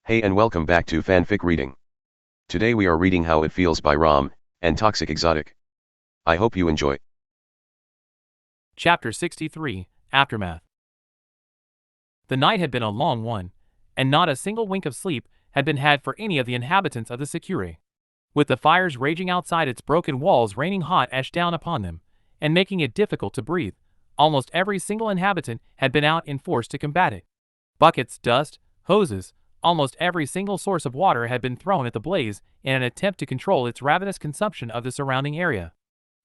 Hey and welcome back to Fanfic Reading. Today we are reading How It Feels by Raalm and ToxicExotic. I hope you enjoy. Chapter 63, Aftermath. The night had been a long one, and not a single wink of sleep had been had for any of the inhabitants of the Secure. With the fires raging outside its broken walls raining hot ash down upon them, and making it difficult to breathe, almost every single inhabitant had been out in force to combat it. Buckets, dust, hoses, almost every single source of water had been thrown at the blaze in an attempt to control its ravenous consumption of the surrounding area.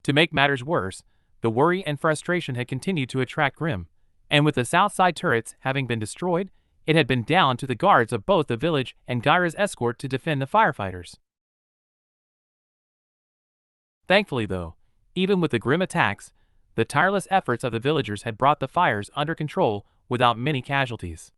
To make matters worse, the worry and frustration had continued to attract Grimm, and with the south side turrets having been destroyed, it had been down to the guards of both the village and Gyra's escort to defend the firefighters. Thankfully though, even with the grim attacks, the tireless efforts of the villagers had brought the fires under control without many casualties.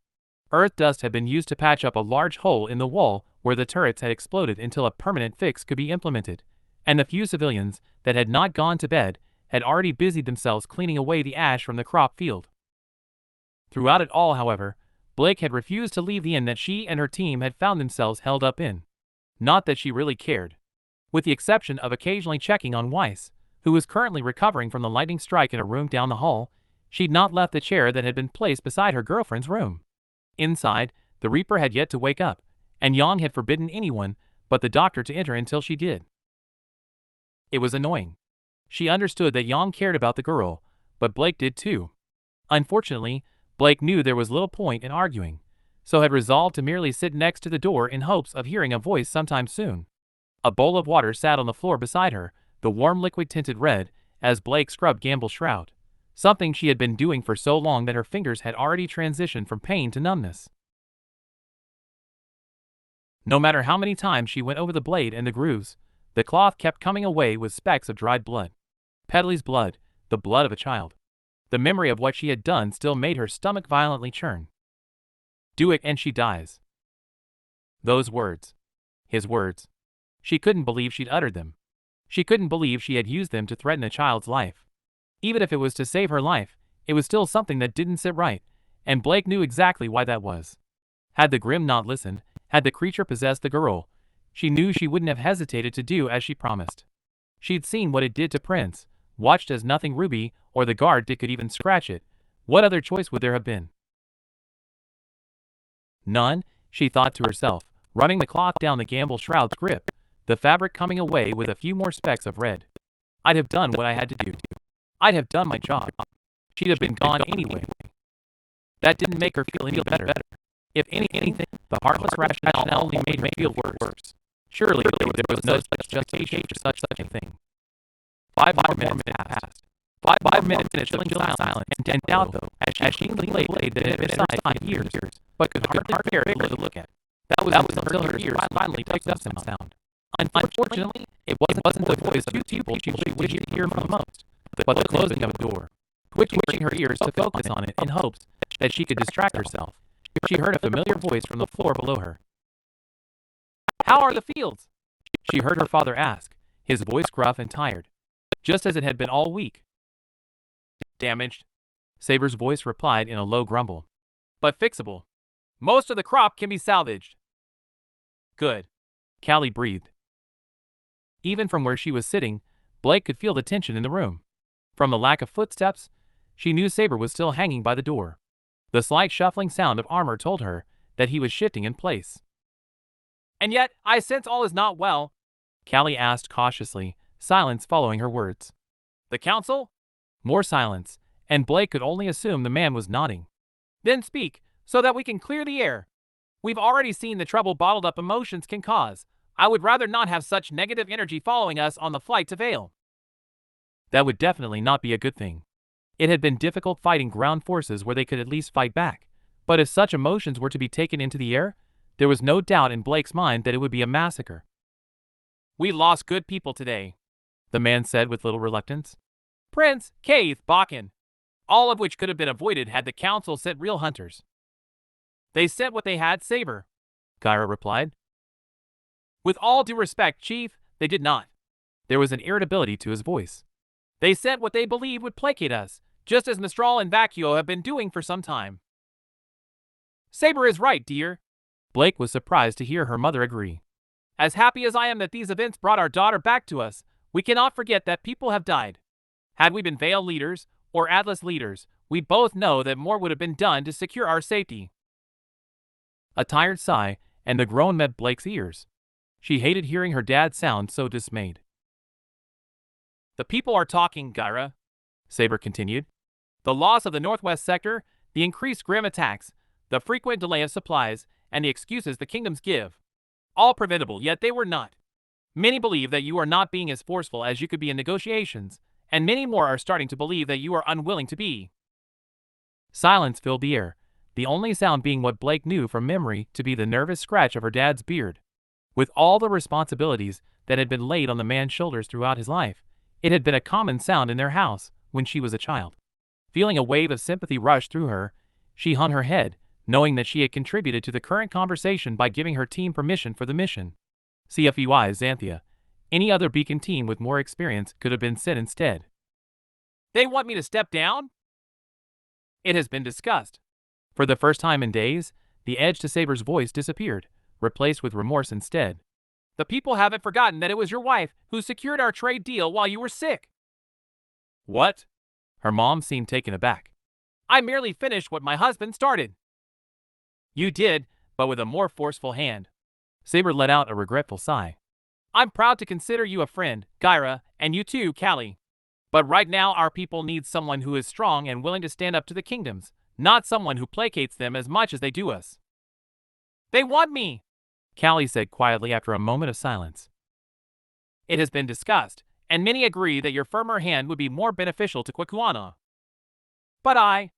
Earth dust had been used to patch up a large hole in the wall where the turrets had exploded until a permanent fix could be implemented, and the few civilians that had not gone to bed had already busied themselves cleaning away the ash from the crop field. Throughout it all, however, Blake had refused to leave the inn that she and her team had found themselves held up in. Not that she really cared. With the exception of occasionally checking on Weiss, who was currently recovering from the lightning strike in a room down the hall, she'd not left the chair that had been placed beside her girlfriend's room. Inside, the Reaper had yet to wake up, and Yang had forbidden anyone but the doctor to enter until she did. It was annoying. She understood that Yang cared about the girl, but Blake did too. Unfortunately, Blake knew there was little point in arguing, so had resolved to merely sit next to the door in hopes of hearing a voice sometime soon. A bowl of water sat on the floor beside her, the warm liquid tinted red, as Blake scrubbed Gamble's shroud, something she had been doing for so long that her fingers had already transitioned from pain to numbness. No matter how many times she went over the blade and the grooves, the cloth kept coming away with specks of dried blood. Pedley's blood, the blood of a child. The memory of what she had done still made her stomach violently churn. Do it and she dies. Those words. His words. She couldn't believe she'd uttered them. She couldn't believe she had used them to threaten a child's life. Even if it was to save her life, it was still something that didn't sit right, and Blake knew exactly why that was. Had the Grimm not listened, had the creature possessed the girl, she knew she wouldn't have hesitated to do as she promised. She'd seen what it did to Prince, watched as nothing Ruby or the guard did could even scratch it. What other choice would there have been? None, she thought to herself, running the cloth down the Gamble shroud's grip, the fabric coming away with a few more specks of red. I'd have done what I had to do. I'd have done my job. She'd have been gone anyway. That didn't make her feel any better. If anything, the heartless rationale only made her feel worse. Surely there was no such justification for such a thing. 5 more minutes passed. 5 minutes in a chilling silence, and doubt though, as she leaned the blade that had been beside for years, but could hardly bear to look at. That was until her ears finally picked up some sound. Unfortunately, it wasn't the voice of the people she wished to hear the most, but the closing of a door. Twitching her ears to focus on it in hopes that she could distract herself, she heard a familiar voice from the floor below her. "How are the fields?" she heard her father ask, his voice gruff and tired, just as it had been all week. "Damaged," Saber's voice replied in a low grumble. "But fixable. Most of the crop can be salvaged." "Good," Callie breathed. Even from where she was sitting, Blake could feel the tension in the room. From the lack of footsteps, she knew Saber was still hanging by the door. The slight shuffling sound of armor told her that he was shifting in place. "And yet, I sense all is not well," Callie asked cautiously, silence following her words. "The council?" More silence, and Blake could only assume the man was nodding. "Then speak, so that we can clear the air. We've already seen the trouble bottled up emotions can cause. I would rather not have such negative energy following us on the flight to Vale." That would definitely not be a good thing. It had been difficult fighting ground forces where they could at least fight back, but if such emotions were to be taken into the air, there was no doubt in Blake's mind that it would be a massacre. "We lost good people today," the man said with little reluctance. "Prince, Kaith, Bakken, all of which could have been avoided had the council sent real hunters." "They sent what they had, Saber," Gyra replied. "With all due respect, Chief, they did not." There was an irritability to his voice. "They sent what they believed would placate us, just as Mistral and Vacuo have been doing for some time." "Saber is right, dear," Blake was surprised to hear her mother agree. As happy as I am that these events brought our daughter back to us, we cannot forget that people have died. Had we been Vale leaders or Atlas leaders, we both know that more would have been done to secure our safety. A tired sigh, and the groan met Blake's ears. She hated hearing her dad sound so dismayed. The people are talking, Gyra, Saber continued. The loss of the Northwest sector, the increased Grim attacks, the frequent delay of supplies, and the excuses the kingdoms give. All preventable, yet they were not. Many believe that you are not being as forceful as you could be in negotiations, and many more are starting to believe that you are unwilling to be. Silence filled the air, the only sound being what Blake knew from memory to be the nervous scratch of her dad's beard. With all the responsibilities that had been laid on the man's shoulders throughout his life, it had been a common sound in their house when she was a child. Feeling a wave of sympathy rush through her, she hung her head, knowing that she had contributed to the current conversation by giving her team permission for the mission. CFUI Xanthia. Any other Beacon team with more experience could have been sent instead. They want me to step down? It has been discussed. For the first time in days, the edge to Saber's voice disappeared, replaced with remorse instead. The people haven't forgotten that it was your wife who secured our trade deal while you were sick. What? Her mom seemed taken aback. I merely finished what my husband started. You did, but with a more forceful hand. Saber let out a regretful sigh. I'm proud to consider you a friend, Gyra, and you too, Callie. But right now our people need someone who is strong and willing to stand up to the kingdoms, not someone who placates them as much as they do us. They want me, Callie said quietly after a moment of silence. It has been discussed, and many agree that your firmer hand would be more beneficial to Kwekuana. But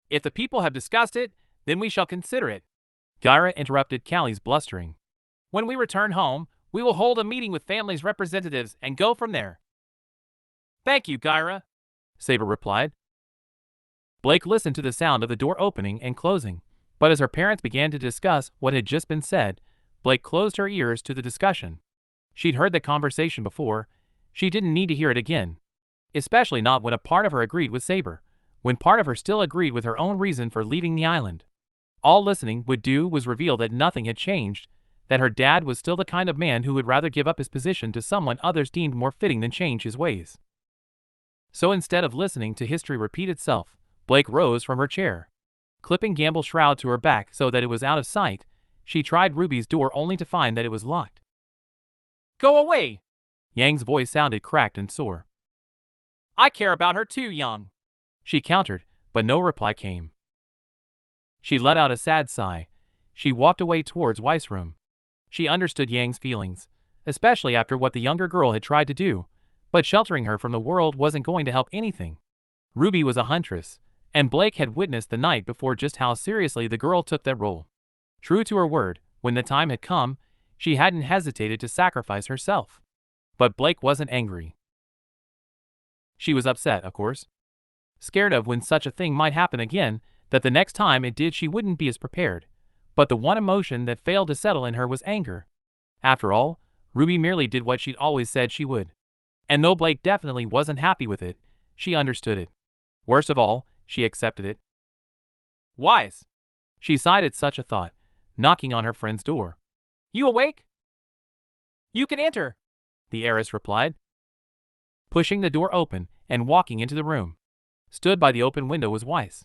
if the people have discussed it, then we shall consider it. Gyra interrupted Callie's blustering. When we return home, we will hold a meeting with family's representatives and go from there. Thank you, Gyra, Saber replied. Blake listened to the sound of the door opening and closing, but as her parents began to discuss what had just been said, Blake closed her ears to the discussion. She'd heard the conversation before. She didn't need to hear it again. Especially not when a part of her agreed with Saber, when part of her still agreed with her own reason for leaving the island. All listening would do was reveal that nothing had changed, that her dad was still the kind of man who would rather give up his position to someone others deemed more fitting than change his ways. So instead of listening to history repeat itself, Blake rose from her chair. Clipping Gamble's shroud to her back so that it was out of sight, she tried Ruby's door only to find that it was locked. Go away! Yang's voice sounded cracked and sore. I care about her too, Yang, she countered, but no reply came. She let out a sad sigh. She walked away towards Weiss' room. She understood Yang's feelings, especially after what the younger girl had tried to do, but sheltering her from the world wasn't going to help anything. Ruby was a huntress, and Blake had witnessed the night before just how seriously the girl took that role. True to her word, when the time had come, she hadn't hesitated to sacrifice herself. But Blake wasn't angry. She was upset, of course. Scared of when such a thing might happen again, that the next time it did she wouldn't be as prepared. But the one emotion that failed to settle in her was anger. After all, Ruby merely did what she'd always said she would. And though Blake definitely wasn't happy with it, she understood it. Worst of all, she accepted it. Weiss! She sighed at such a thought, knocking on her friend's door. You awake? You can enter, the heiress replied. Pushing the door open and walking into the room. Stood by the open window was Weiss.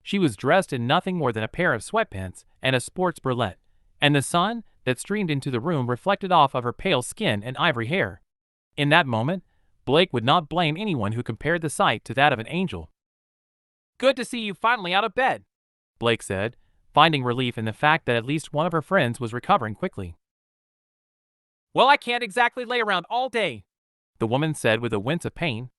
She was dressed in nothing more than a pair of sweatpants and a sports bralette, and the sun that streamed into the room reflected off of her pale skin and ivory hair. In that moment, Blake would not blame anyone who compared the sight to that of an angel. Good to see you finally out of bed, Blake said, finding relief in the fact that at least one of her friends was recovering quickly. Well, I can't exactly lay around all day, the woman said with a wince of pain.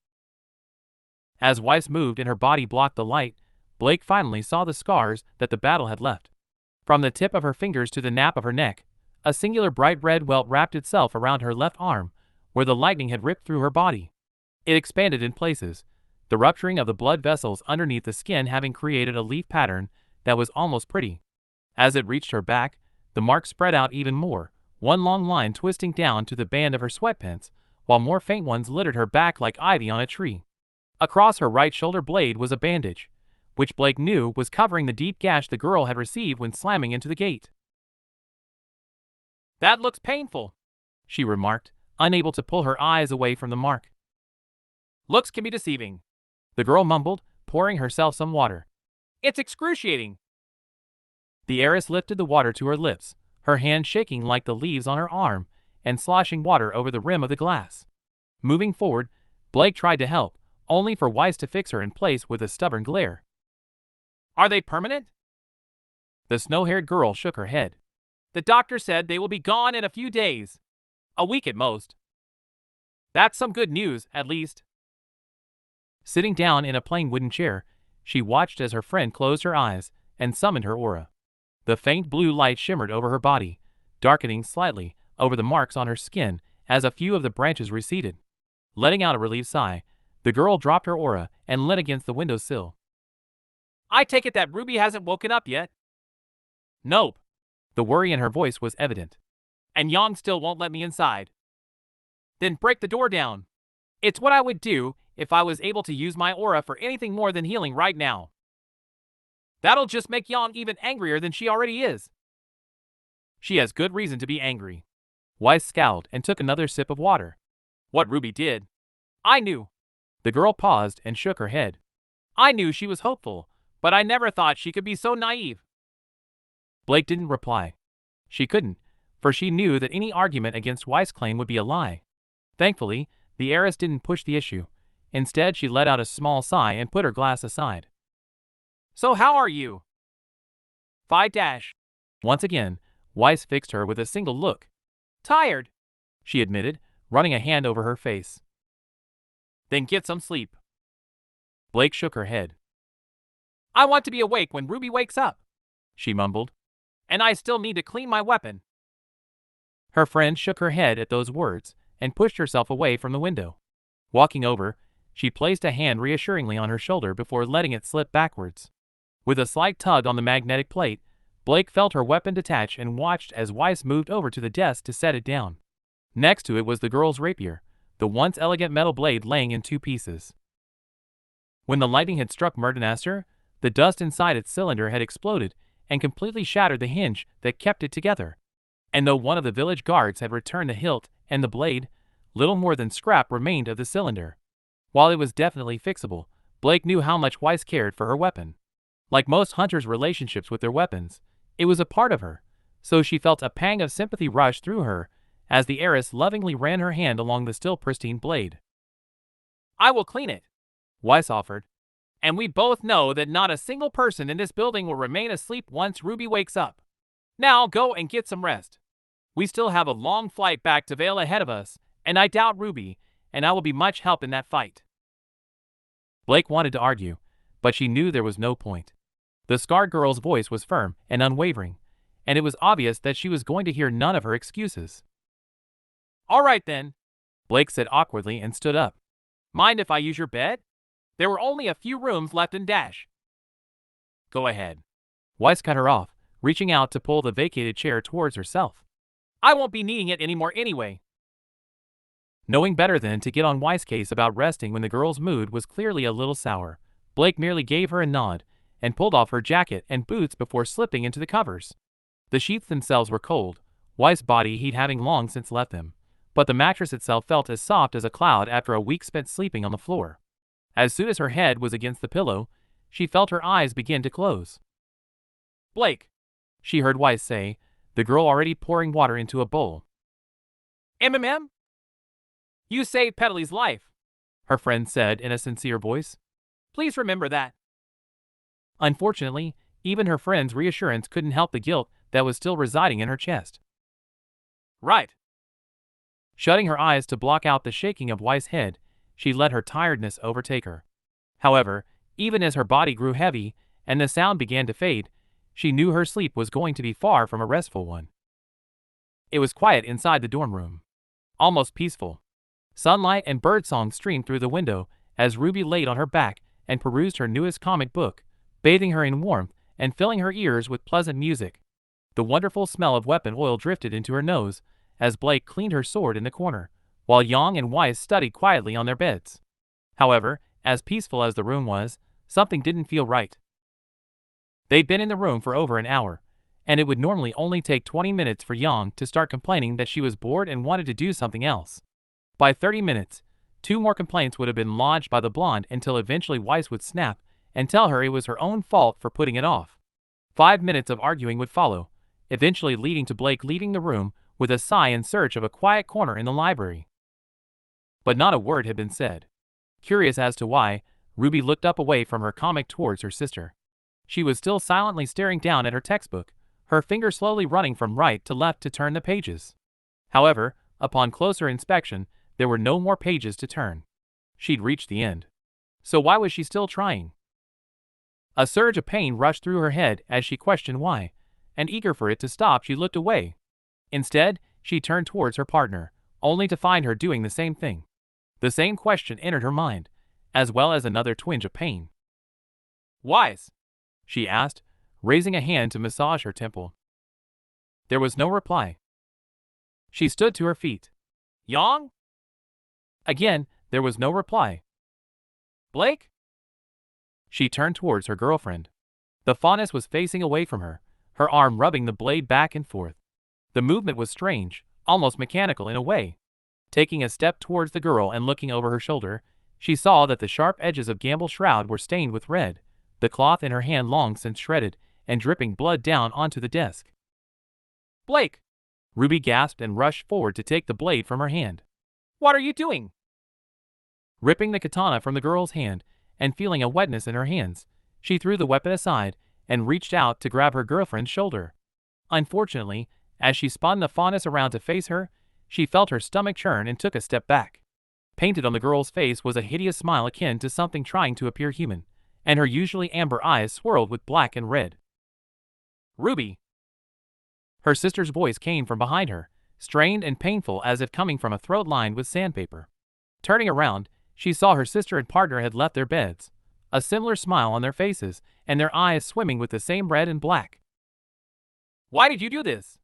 As Weiss moved and her body blocked the light, Blake finally saw the scars that the battle had left. From the tip of her fingers to the nape of her neck, a singular bright red welt wrapped itself around her left arm, where the lightning had ripped through her body. It expanded in places, the rupturing of the blood vessels underneath the skin having created a leaf pattern that was almost pretty. As it reached her back, the mark spread out even more, one long line twisting down to the band of her sweatpants, while more faint ones littered her back like ivy on a tree. Across her right shoulder blade was a bandage, which Blake knew was covering the deep gash the girl had received when slamming into the gate. That looks painful, she remarked, unable to pull her eyes away from the mark. Looks can be deceiving, the girl mumbled, pouring herself some water. It's excruciating. The heiress lifted the water to her lips, her hand shaking like the leaves on her arm, and sloshing water over the rim of the glass. Moving forward, Blake tried to help, only for Weiss to fix her in place with a stubborn glare. Are they permanent? The snow-haired girl shook her head. The doctor said they will be gone in a few days. A week at most. That's some good news, at least. Sitting down in a plain wooden chair, she watched as her friend closed her eyes and summoned her aura. The faint blue light shimmered over her body, darkening slightly over the marks on her skin as a few of the branches receded. Letting out a relieved sigh, the girl dropped her aura and leaned against the windowsill. I take it that Ruby hasn't woken up yet? Nope. The worry in her voice was evident. And Yang still won't let me inside. Then break the door down. It's what I would do if I was able to use my aura for anything more than healing right now. That'll just make Yang even angrier than she already is. She has good reason to be angry. Weiss scowled and took another sip of water. What Ruby did. I knew. The girl paused and shook her head. I knew she was hopeful, but I never thought she could be so naive. Blake didn't reply. She couldn't, for she knew that any argument against Weiss' claim would be a lie. Thankfully, the heiress didn't push the issue. Instead, she let out a small sigh and put her glass aside. So how are you? Fine. Once again, Weiss fixed her with a single look. Tired, she admitted, running a hand over her face. Then get some sleep. Blake shook her head. I want to be awake when Ruby wakes up, she mumbled. And I still need to clean my weapon. Her friend shook her head at those words and pushed herself away from the window. Walking over, she placed a hand reassuringly on her shoulder before letting it slip backwards. With a slight tug on the magnetic plate, Blake felt her weapon detach and watched as Weiss moved over to the desk to set it down. Next to it was the girl's rapier, the once elegant metal blade laying in two pieces. When the lightning had struck Murdenaster, the dust inside its cylinder had exploded and completely shattered the hinge that kept it together. And though one of the village guards had returned the hilt and the blade, little more than scrap remained of the cylinder. While it was definitely fixable, Blake knew how much Weiss cared for her weapon. Like most hunters' relationships with their weapons, it was a part of her, so she felt a pang of sympathy rush through her as the heiress lovingly ran her hand along the still pristine blade. I will clean it, Weiss offered. And we both know that not a single person in this building will remain asleep once Ruby wakes up. Now go and get some rest. We still have a long flight back to Vale ahead of us, and I doubt Ruby and I will be much help in that fight. Blake wanted to argue, but she knew there was no point. The scarred girl's voice was firm and unwavering, and it was obvious that she was going to hear none of her excuses. All right then, Blake said awkwardly and stood up. Mind if I use your bed? There were only a few rooms left in Dash. Go ahead. Weiss cut her off, reaching out to pull the vacated chair towards herself. I won't be needing it anymore anyway. Knowing better than to get on Weiss' case about resting when the girl's mood was clearly a little sour, Blake merely gave her a nod and pulled off her jacket and boots before slipping into the covers. The sheets themselves were cold, Weiss' body heat having long since left them, but the mattress itself felt as soft as a cloud after a week spent sleeping on the floor. As soon as her head was against the pillow, she felt her eyes begin to close. Blake, she heard Weiss say, the girl already pouring water into a bowl. MMM? You saved Pedley's life, her friend said in a sincere voice. Please remember that. Unfortunately, even her friend's reassurance couldn't help the guilt that was still residing in her chest. Right. Shutting her eyes to block out the shaking of Weiss' head, she let her tiredness overtake her. However, even as her body grew heavy and the sound began to fade, she knew her sleep was going to be far from a restful one. It was quiet inside the dorm room. Almost peaceful. Sunlight and birdsong streamed through the window as Ruby laid on her back and perused her newest comic book, bathing her in warmth and filling her ears with pleasant music. The wonderful smell of weapon oil drifted into her nose as Blake cleaned her sword in the corner, while Yang and Weiss studied quietly on their beds. However, as peaceful as the room was, something didn't feel right. They'd been in the room for over an hour, and it would normally only take 20 minutes for Yang to start complaining that she was bored and wanted to do something else. By 30 minutes, 2 more complaints would have been lodged by the blonde until eventually Weiss would snap and tell her it was her own fault for putting it off. 5 minutes of arguing would follow, eventually leading to Blake leaving the room with a sigh in search of a quiet corner in the library. But not a word had been said. Curious as to why, Ruby looked up away from her comic towards her sister. She was still silently staring down at her textbook, her finger slowly running from right to left to turn the pages. However, upon closer inspection, there were no more pages to turn. She'd reached the end. So why was she still trying? A surge of pain rushed through her head as she questioned why, and eager for it to stop she looked away. Instead, she turned towards her partner, only to find her doing the same thing. The same question entered her mind, as well as another twinge of pain. "Weiss?" she asked, raising a hand to massage her temple. There was no reply. She stood to her feet. "Yang?" Again, there was no reply. "Blake?" She turned towards her girlfriend. The fauness was facing away from her, her arm rubbing the blade back and forth. The movement was strange, almost mechanical in a way. Taking a step towards the girl and looking over her shoulder, she saw that the sharp edges of Gamble's shroud were stained with red, the cloth in her hand long since shredded, and dripping blood down onto the desk. "Blake!" Ruby gasped and rushed forward to take the blade from her hand. "What are you doing?" Ripping the katana from the girl's hand, and feeling a wetness in her hands, she threw the weapon aside and reached out to grab her girlfriend's shoulder. Unfortunately, as she spun the fauness around to face her, she felt her stomach churn and took a step back. Painted on the girl's face was a hideous smile akin to something trying to appear human, and her usually amber eyes swirled with black and red. "Ruby!" Her sister's voice came from behind her, strained and painful as if coming from a throat lined with sandpaper. Turning around, she saw her sister and partner had left their beds, a similar smile on their faces, and their eyes swimming with the same red and black. "Why did you do this?"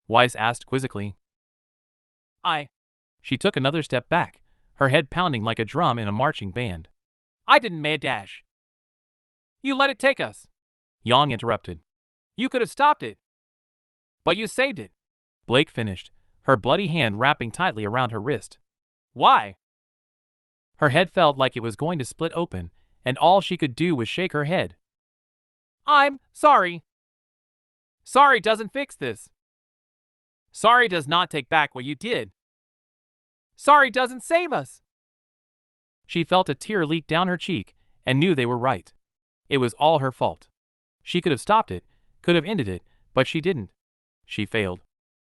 Weiss asked quizzically. She took another step back, her head pounding like a drum in a marching band. "I didn't make a dash." "You let it take us," Yang interrupted. "You could have stopped it." "But you saved it," Blake finished, her bloody hand wrapping tightly around her wrist. "Why?" Her head felt like it was going to split open, and all she could do was shake her head. "I'm sorry." "Sorry doesn't fix this." "Sorry does not take back what you did." "Sorry doesn't save us." She felt a tear leak down her cheek and knew they were right. It was all her fault. She could have stopped it, could have ended it, but she didn't. She failed.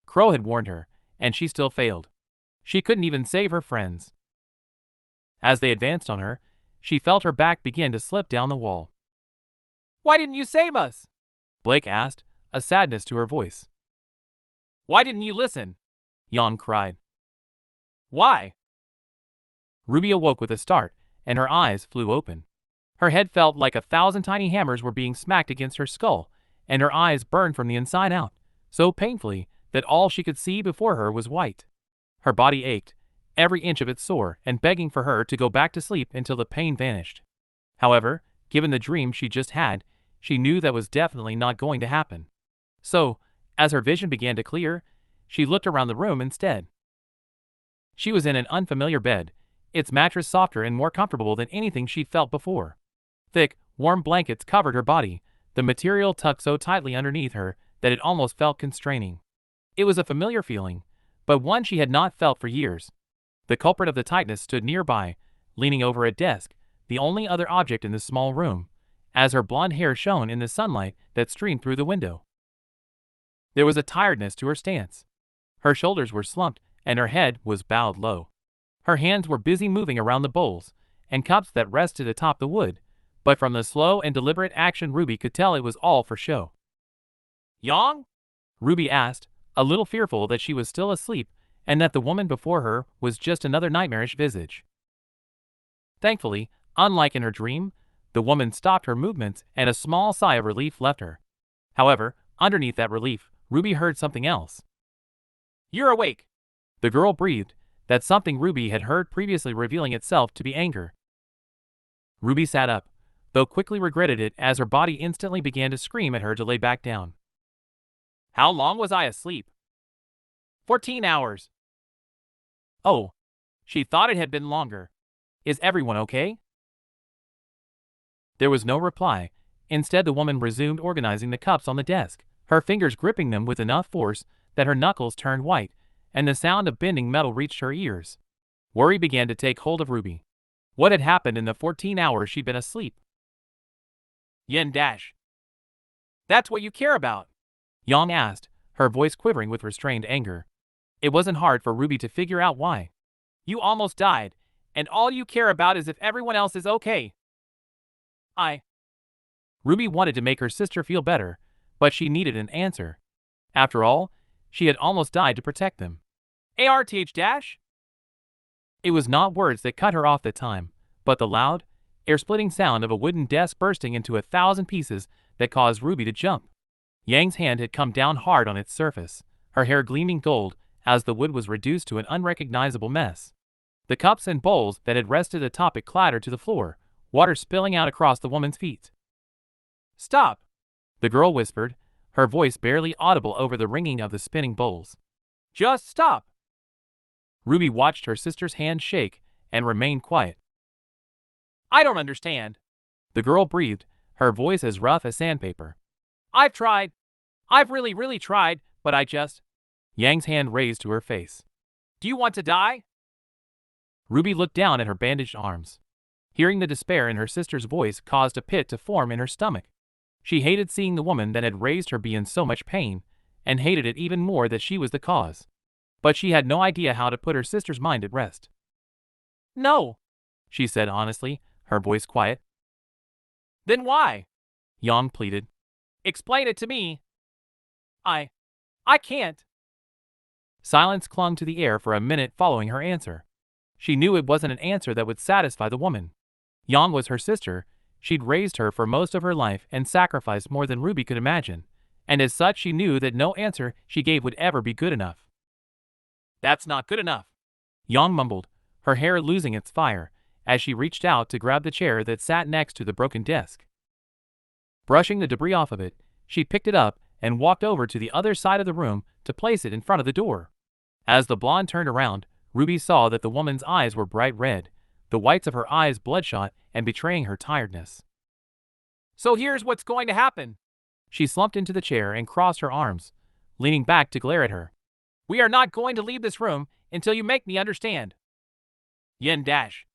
Crow had warned her, and she still failed. She couldn't even save her friends. As they advanced on her, she felt her back begin to slip down the wall. "Why didn't you save us?" Blake asked, a sadness to her voice. "Why didn't you listen?" Yang cried. "Why?" Ruby awoke with a start, and her eyes flew open. Her head felt like 1,000 tiny hammers were being smacked against her skull, and her eyes burned from the inside out, so painfully that all she could see before her was white. Her body ached, every inch of it sore and begging for her to go back to sleep until the pain vanished. However, given the dream she just had, she knew that was definitely not going to happen. So, as her vision began to clear, she looked around the room instead. She was in an unfamiliar bed, its mattress softer and more comfortable than anything she'd felt before. Thick, warm blankets covered her body, the material tucked so tightly underneath her that it almost felt constraining. It was a familiar feeling, but one she had not felt for years. The culprit of the tightness stood nearby, leaning over a desk, the only other object in the small room, as her blonde hair shone in the sunlight that streamed through the window. There was a tiredness to her stance. Her shoulders were slumped, and her head was bowed low. Her hands were busy moving around the bowls and cups that rested atop the wood, but from the slow and deliberate action Ruby could tell it was all for show. "Yang?" Ruby asked, a little fearful that she was still asleep and that the woman before her was just another nightmarish visage. Thankfully, unlike in her dream, the woman stopped her movements and a small sigh of relief left her. However, underneath that relief, Ruby heard something else. "You're awake," the girl breathed, that something Ruby had heard previously revealing itself to be anger. Ruby sat up, though quickly regretted it as her body instantly began to scream at her to lay back down. How long was I asleep? 14 hours. Oh, she thought it had been longer. Is everyone okay? There was no reply. Instead, the woman resumed organizing the cups on the desk, her fingers gripping them with enough force that her knuckles turned white, and the sound of bending metal reached her ears. Worry began to take hold of Ruby. What had happened in the 14 hours she'd been asleep? Yen dash. That's what you care about? Yang asked, her voice quivering with restrained anger. It wasn't hard for Ruby to figure out why. You almost died, and all you care about is if everyone else is okay. Ruby wanted to make her sister feel better, but she needed an answer. After all, she had almost died to protect them. ARTH dash? It was not words that cut her off that time, but the loud, air-splitting sound of a wooden desk bursting into 1,000 pieces that caused Ruby to jump. Yang's hand had come down hard on its surface, her hair gleaming gold as the wood was reduced to an unrecognizable mess. The cups and bowls that had rested atop it clattered to the floor, water spilling out across the woman's feet. Stop, the girl whispered, her voice barely audible over the ringing of the spinning bowls. Just stop. Ruby watched her sister's hand shake and remained quiet. I don't understand, the girl breathed, her voice as rough as sandpaper. I've tried. I've really tried, but I just… Yang's hand raised to her face. Do you want to die? Ruby looked down at her bandaged arms. Hearing the despair in her sister's voice caused a pit to form in her stomach. She hated seeing the woman that had raised her be in so much pain, and hated it even more that she was the cause. But she had no idea how to put her sister's mind at rest. No, she said honestly, her voice quiet. Then why? Yang pleaded. Explain it to me. I can't. Silence clung to the air for a minute following her answer. She knew it wasn't an answer that would satisfy the woman. Yang was her sister. She'd raised her for most of her life and sacrificed more than Ruby could imagine, and as such she knew that no answer she gave would ever be good enough. That's not good enough, Yang mumbled, her hair losing its fire, as she reached out to grab the chair that sat next to the broken desk. Brushing the debris off of it, she picked it up and walked over to the other side of the room to place it in front of the door. As the blonde turned around, Ruby saw that the woman's eyes were bright red, the whites of her eyes bloodshot and betraying her tiredness. So here's what's going to happen. She slumped into the chair and crossed her arms, leaning back to glare at her. We are not going to leave this room until you make me understand. Yen dash.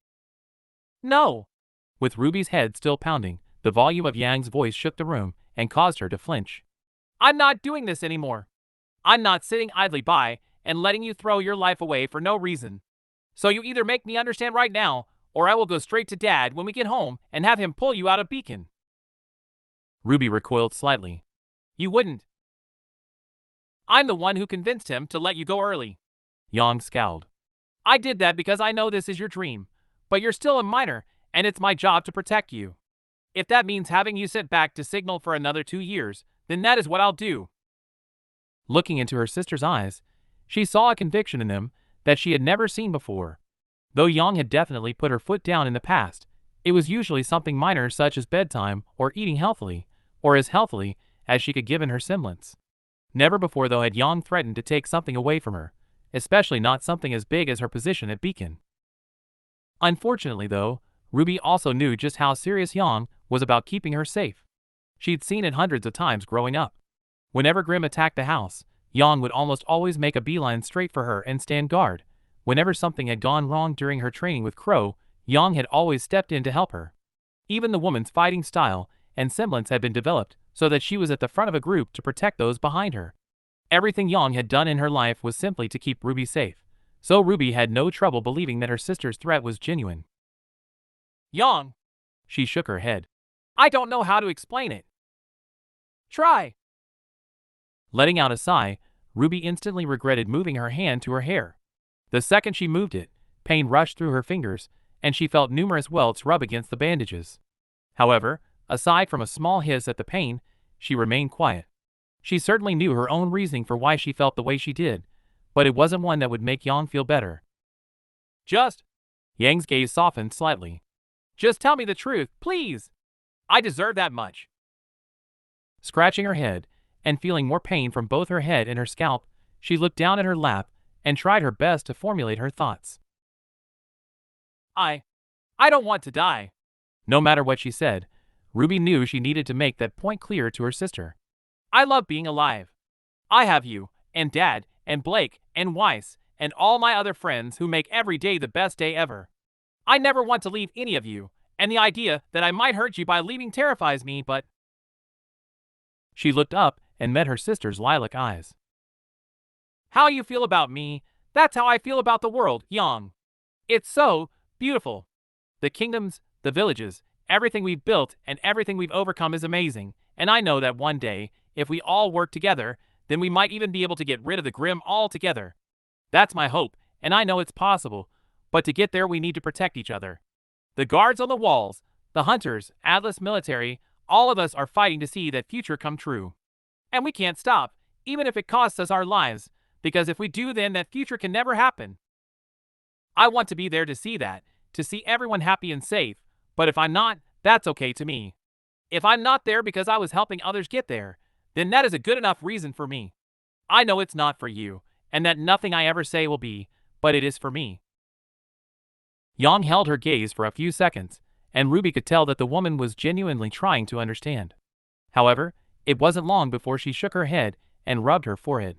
No. With Ruby's head still pounding, the volume of Yang's voice shook the room and caused her to flinch. I'm not doing this anymore. I'm not sitting idly by and letting you throw your life away for no reason. So you either make me understand right now, or I will go straight to Dad when we get home and have him pull you out of Beacon. Ruby recoiled slightly. You wouldn't. I'm the one who convinced him to let you go early. Yang scowled. I did that because I know this is your dream, but you're still a minor, and it's my job to protect you. If that means having you sit back to signal for another 2 years, then that is what I'll do. Looking into her sister's eyes, she saw a conviction in them that she had never seen before. Though Yang had definitely put her foot down in the past, it was usually something minor such as bedtime or eating healthily, or as healthily as she could give in her semblance. Never before though had Yang threatened to take something away from her, especially not something as big as her position at Beacon. Unfortunately though, Ruby also knew just how serious Yang was about keeping her safe. She'd seen it hundreds of times growing up. Whenever Grimm attacked the house, Yang would almost always make a beeline straight for her and stand guard. Whenever something had gone wrong during her training with Crow, Yang had always stepped in to help her. Even the woman's fighting style and semblance had been developed so that she was at the front of a group to protect those behind her. Everything Yang had done in her life was simply to keep Ruby safe, so Ruby had no trouble believing that her sister's threat was genuine. Yang, she shook her head. I don't know how to explain it. Try. Letting out a sigh, Ruby instantly regretted moving her hand to her hair. The second she moved it, pain rushed through her fingers, and she felt numerous welts rub against the bandages. However, aside from a small hiss at the pain, she remained quiet. She certainly knew her own reasoning for why she felt the way she did, but it wasn't one that would make Yang feel better. Just… Yang's gaze softened slightly. Just tell me the truth, please. I deserve that much. Scratching her head and feeling more pain from both her head and her scalp, she looked down at her lap and tried her best to formulate her thoughts. I don't want to die. No matter what she said, Ruby knew she needed to make that point clear to her sister. I love being alive. I have you, and Dad, and Blake, and Weiss, and all my other friends who make every day the best day ever. I never want to leave any of you, and the idea that I might hurt you by leaving terrifies me, but... She looked up and met her sister's lilac eyes. How you feel about me, that's how I feel about the world, Yang. It's so beautiful. The kingdoms, the villages, everything we've built and everything we've overcome is amazing, and I know that one day, if we all work together, then we might even be able to get rid of the Grimm altogether. That's my hope, and I know it's possible, but to get there we need to protect each other. The guards on the walls, the hunters, Atlas military, all of us are fighting to see that future come true. And we can't stop, even if it costs us our lives, because if we do then that future can never happen. I want to be there to see that, to see everyone happy and safe, but if I'm not, that's okay to me. If I'm not there because I was helping others get there, then that is a good enough reason for me. I know it's not for you, and that nothing I ever say will be, but it is for me. Yang held her gaze for a few seconds, and Ruby could tell that the woman was genuinely trying to understand. However, it wasn't long before she shook her head and rubbed her forehead.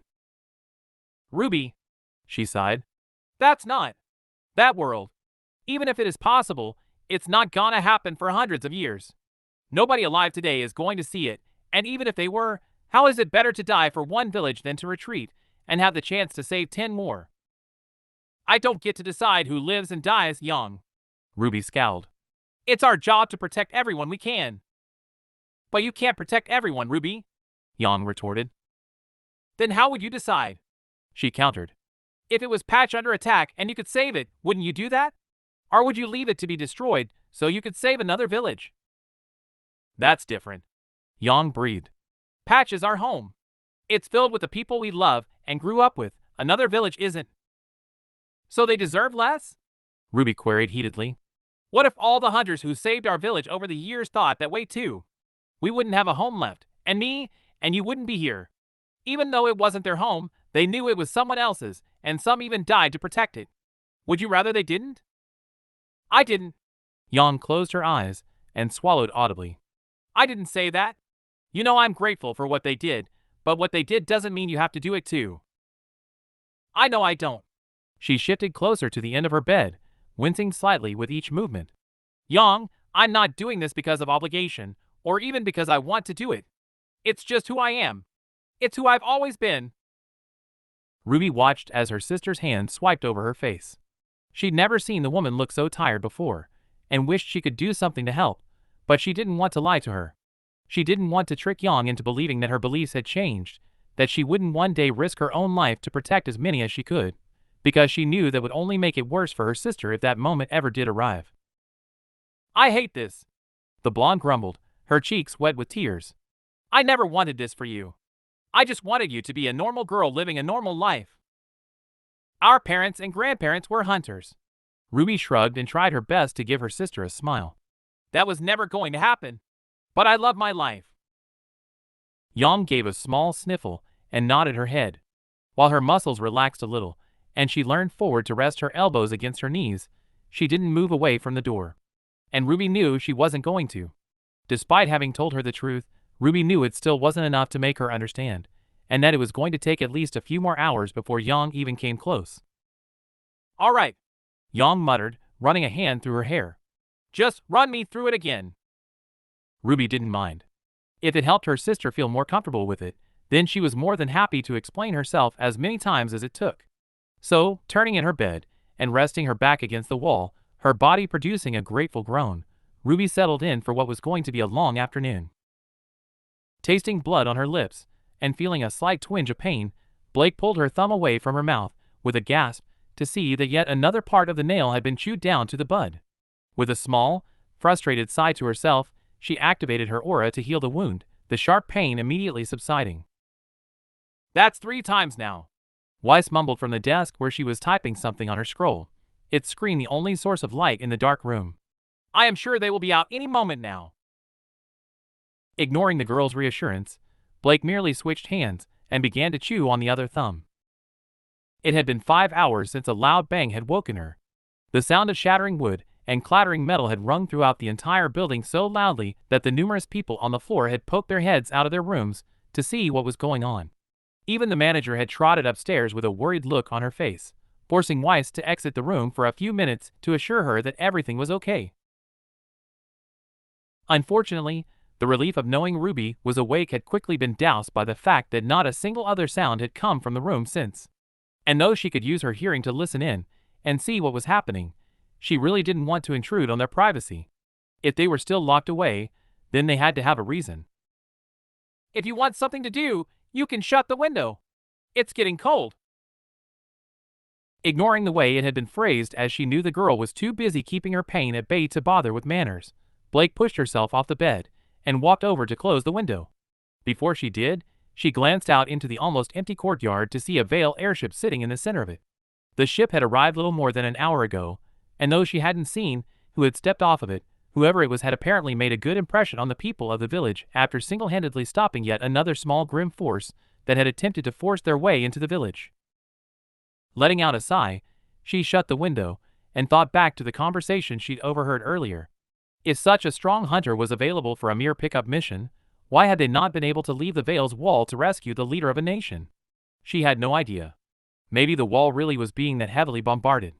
Ruby, she sighed, that's not that world. Even if it is possible, it's not gonna happen for hundreds of years. Nobody alive today is going to see it, and even if they were, how is it better to die for one village than to retreat and have the chance to save 10 more? I don't get to decide who lives and dies, Yang. Ruby scowled. It's our job to protect everyone we can. But you can't protect everyone, Ruby, Yang retorted. Then how would you decide? She countered. If it was Patch under attack and you could save it, wouldn't you do that? Or would you leave it to be destroyed so you could save another village? That's different. Yang breathed. Patch is our home. It's filled with the people we love and grew up with. Another village isn't. So they deserve less? Ruby queried heatedly. What if all the hunters who saved our village over the years thought that way too? We wouldn't have a home left, and me, and you wouldn't be here. Even though it wasn't their home, they knew it was someone else's, and some even died to protect it. Would you rather they didn't? I didn't. Yang closed her eyes and swallowed audibly. I didn't say that. You know I'm grateful for what they did, but what they did doesn't mean you have to do it too. I know I don't. She shifted closer to the end of her bed, wincing slightly with each movement. Yang, I'm not doing this because of obligation, or even because I want to do it. It's just who I am. It's who I've always been. Ruby watched as her sister's hand swiped over her face. She'd never seen the woman look so tired before, and wished she could do something to help, but she didn't want to lie to her. She didn't want to trick Yang into believing that her beliefs had changed, that she wouldn't one day risk her own life to protect as many as she could, because she knew that would only make it worse for her sister if that moment ever did arrive. I hate this, the blonde grumbled, her cheeks wet with tears. I never wanted this for you. I just wanted you to be a normal girl living a normal life. Our parents and grandparents were hunters. Ruby shrugged and tried her best to give her sister a smile. That was never going to happen. But I love my life. Yang gave a small sniffle and nodded her head. While her muscles relaxed a little, and she leaned forward to rest her elbows against her knees, she didn't move away from the door. And Ruby knew she wasn't going to. Despite having told her the truth, Ruby knew it still wasn't enough to make her understand, and that it was going to take at least a few more hours before Yang even came close. All right, Yang muttered, running a hand through her hair. Just run me through it again. Ruby didn't mind. If it helped her sister feel more comfortable with it, then she was more than happy to explain herself as many times as it took. So, turning in her bed and resting her back against the wall, her body producing a grateful groan, Ruby settled in for what was going to be a long afternoon. Tasting blood on her lips and feeling a slight twinge of pain, Blake pulled her thumb away from her mouth with a gasp to see that yet another part of the nail had been chewed down to the bud. With a small, frustrated sigh to herself, she activated her aura to heal the wound, the sharp pain immediately subsiding. That's 3 times now. Weiss mumbled from the desk where she was typing something on her scroll, its screen the only source of light in the dark room. I am sure they will be out any moment now. Ignoring the girl's reassurance, Blake merely switched hands and began to chew on the other thumb. It had been 5 hours since a loud bang had woken her. The sound of shattering wood and clattering metal had rung throughout the entire building so loudly that the numerous people on the floor had poked their heads out of their rooms to see what was going on. Even the manager had trotted upstairs with a worried look on her face, forcing Weiss to exit the room for a few minutes to assure her that everything was okay. Unfortunately, the relief of knowing Ruby was awake had quickly been doused by the fact that not a single other sound had come from the room since. And though she could use her hearing to listen in and see what was happening, she really didn't want to intrude on their privacy. If they were still locked away, then they had to have a reason. "If you want something to do, you can shut the window. It's getting cold." Ignoring the way it had been phrased, as she knew the girl was too busy keeping her pain at bay to bother with manners, Blake pushed herself off the bed and walked over to close the window. Before she did, she glanced out into the almost empty courtyard to see a Vale airship sitting in the center of it. The ship had arrived little more than an hour ago, and though she hadn't seen who had stepped off of it, whoever it was had apparently made a good impression on the people of the village after single-handedly stopping yet another small grim force that had attempted to force their way into the village. Letting out a sigh, she shut the window and thought back to the conversation she'd overheard earlier. If such a strong hunter was available for a mere pickup mission, why had they not been able to leave the Vale's wall to rescue the leader of a nation? She had no idea. Maybe the wall really was being that heavily bombarded.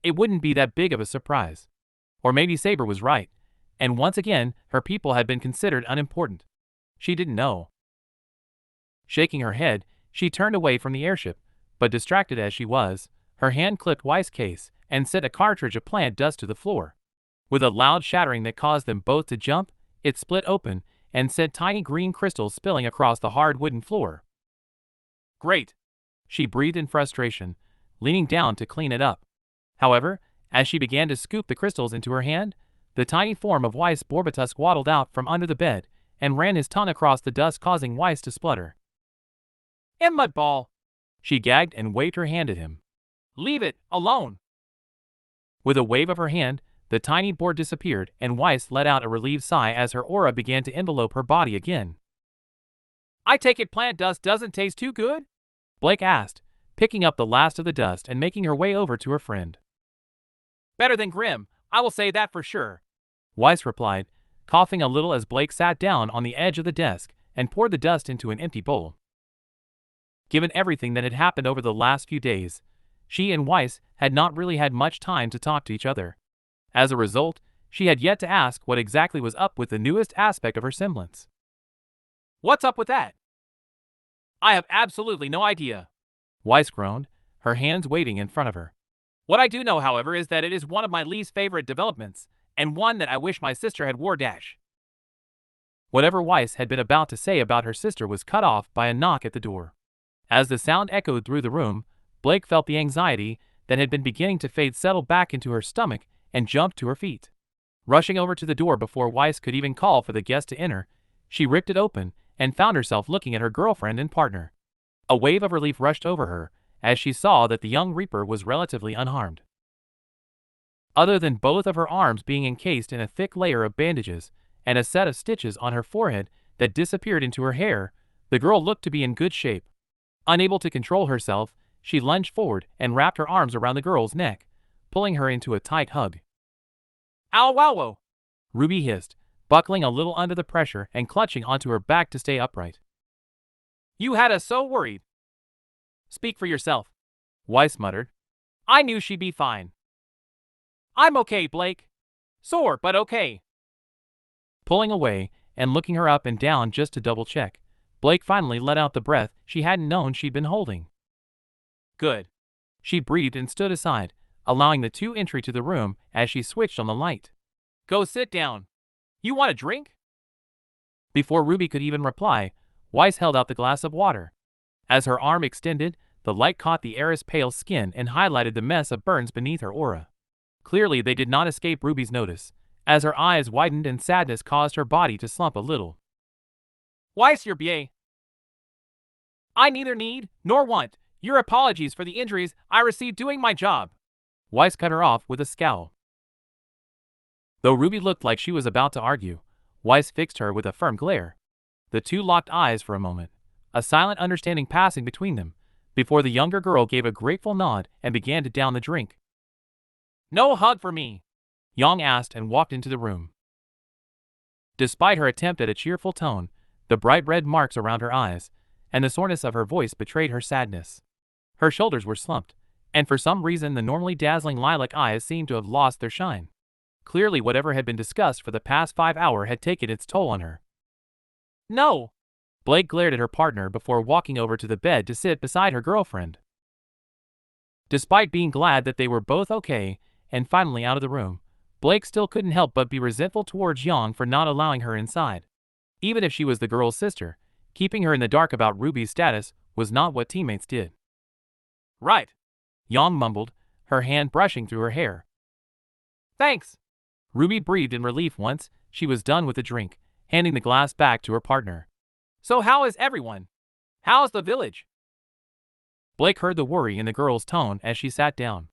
It wouldn't be that big of a surprise. Or maybe Saber was right, and once again her people had been considered unimportant. She didn't know. Shaking her head, she turned away from the airship, but distracted as she was, her hand clipped Weiss' case and sent a cartridge of plant dust to the floor. With a loud shattering that caused them both to jump, it split open and sent tiny green crystals spilling across the hard wooden floor. "Great!" she breathed in frustration, leaning down to clean it up. However, as she began to scoop the crystals into her hand, the tiny form of Weiss Borbatusk waddled out from under the bed and ran his tongue across the dust, causing Weiss to splutter. "Mud ball!" she gagged and waved her hand at him. "Leave it alone!" With a wave of her hand, the tiny boar disappeared, and Weiss let out a relieved sigh as her aura began to envelope her body again. "I take it plant dust doesn't taste too good?" Blake asked, picking up the last of the dust and making her way over to her friend. "Better than Grim, I will say that for sure," Weiss replied, coughing a little as Blake sat down on the edge of the desk and poured the dust into an empty bowl. Given everything that had happened over the last few days, she and Weiss had not really had much time to talk to each other. As a result, she had yet to ask what exactly was up with the newest aspect of her semblance. "What's up with that?" "I have absolutely no idea," Weiss groaned, her hands waiting in front of her. "What I do know, however, is that it is one of my least favorite developments, and one that I wish my sister had war dash." Whatever Weiss had been about to say about her sister was cut off by a knock at the door. As the sound echoed through the room, Blake felt the anxiety that had been beginning to fade settle back into her stomach and jumped to her feet. Rushing over to the door before Weiss could even call for the guest to enter, she ripped it open and found herself looking at her girlfriend and partner. A wave of relief rushed over her as she saw that the young Reaper was relatively unharmed. Other than both of her arms being encased in a thick layer of bandages and a set of stitches on her forehead that disappeared into her hair, the girl looked to be in good shape. Unable to control herself, she lunged forward and wrapped her arms around the girl's neck, pulling her into a tight hug. "Ow wow wow!" Ruby hissed, buckling a little under the pressure and clutching onto her back to stay upright. "You had us so worried." "Speak for yourself," Weiss muttered. "I knew she'd be fine." "I'm okay, Blake. Sore, but okay." Pulling away and looking her up and down just to double-check, Blake finally let out the breath she hadn't known she'd been holding. "Good." She breathed and stood aside, allowing the two entry to the room as she switched on the light. "Go sit down. You want a drink?" Before Ruby could even reply, Weiss held out the glass of water. As her arm extended, the light caught the heiress' pale skin and highlighted the mess of burns beneath her aura. Clearly they did not escape Ruby's notice, as her eyes widened and sadness caused her body to slump a little. "Weiss, your BA. I neither need nor want your apologies for the injuries I received doing my job." Weiss cut her off with a scowl. Though Ruby looked like she was about to argue, Weiss fixed her with a firm glare. The two locked eyes for a moment, a silent understanding passing between them, before the younger girl gave a grateful nod and began to down the drink. "No hug for me?" Yang asked and walked into the room. Despite her attempt at a cheerful tone, the bright red marks around her eyes and the soreness of her voice betrayed her sadness. Her shoulders were slumped, and for some reason the normally dazzling lilac eyes seemed to have lost their shine. Clearly whatever had been discussed for the past 5 hours had taken its toll on her. "No!" Blake glared at her partner before walking over to the bed to sit beside her girlfriend. Despite being glad that they were both okay and finally out of the room, Blake still couldn't help but be resentful towards Yang for not allowing her inside. Even if she was the girl's sister, keeping her in the dark about Ruby's status was not what teammates did. "Right," Yang mumbled, her hand brushing through her hair. "Thanks." Ruby breathed in relief once she was done with the drink, handing the glass back to her partner. "So how is everyone? How's the village?" Blake heard the worry in the girl's tone as she sat down.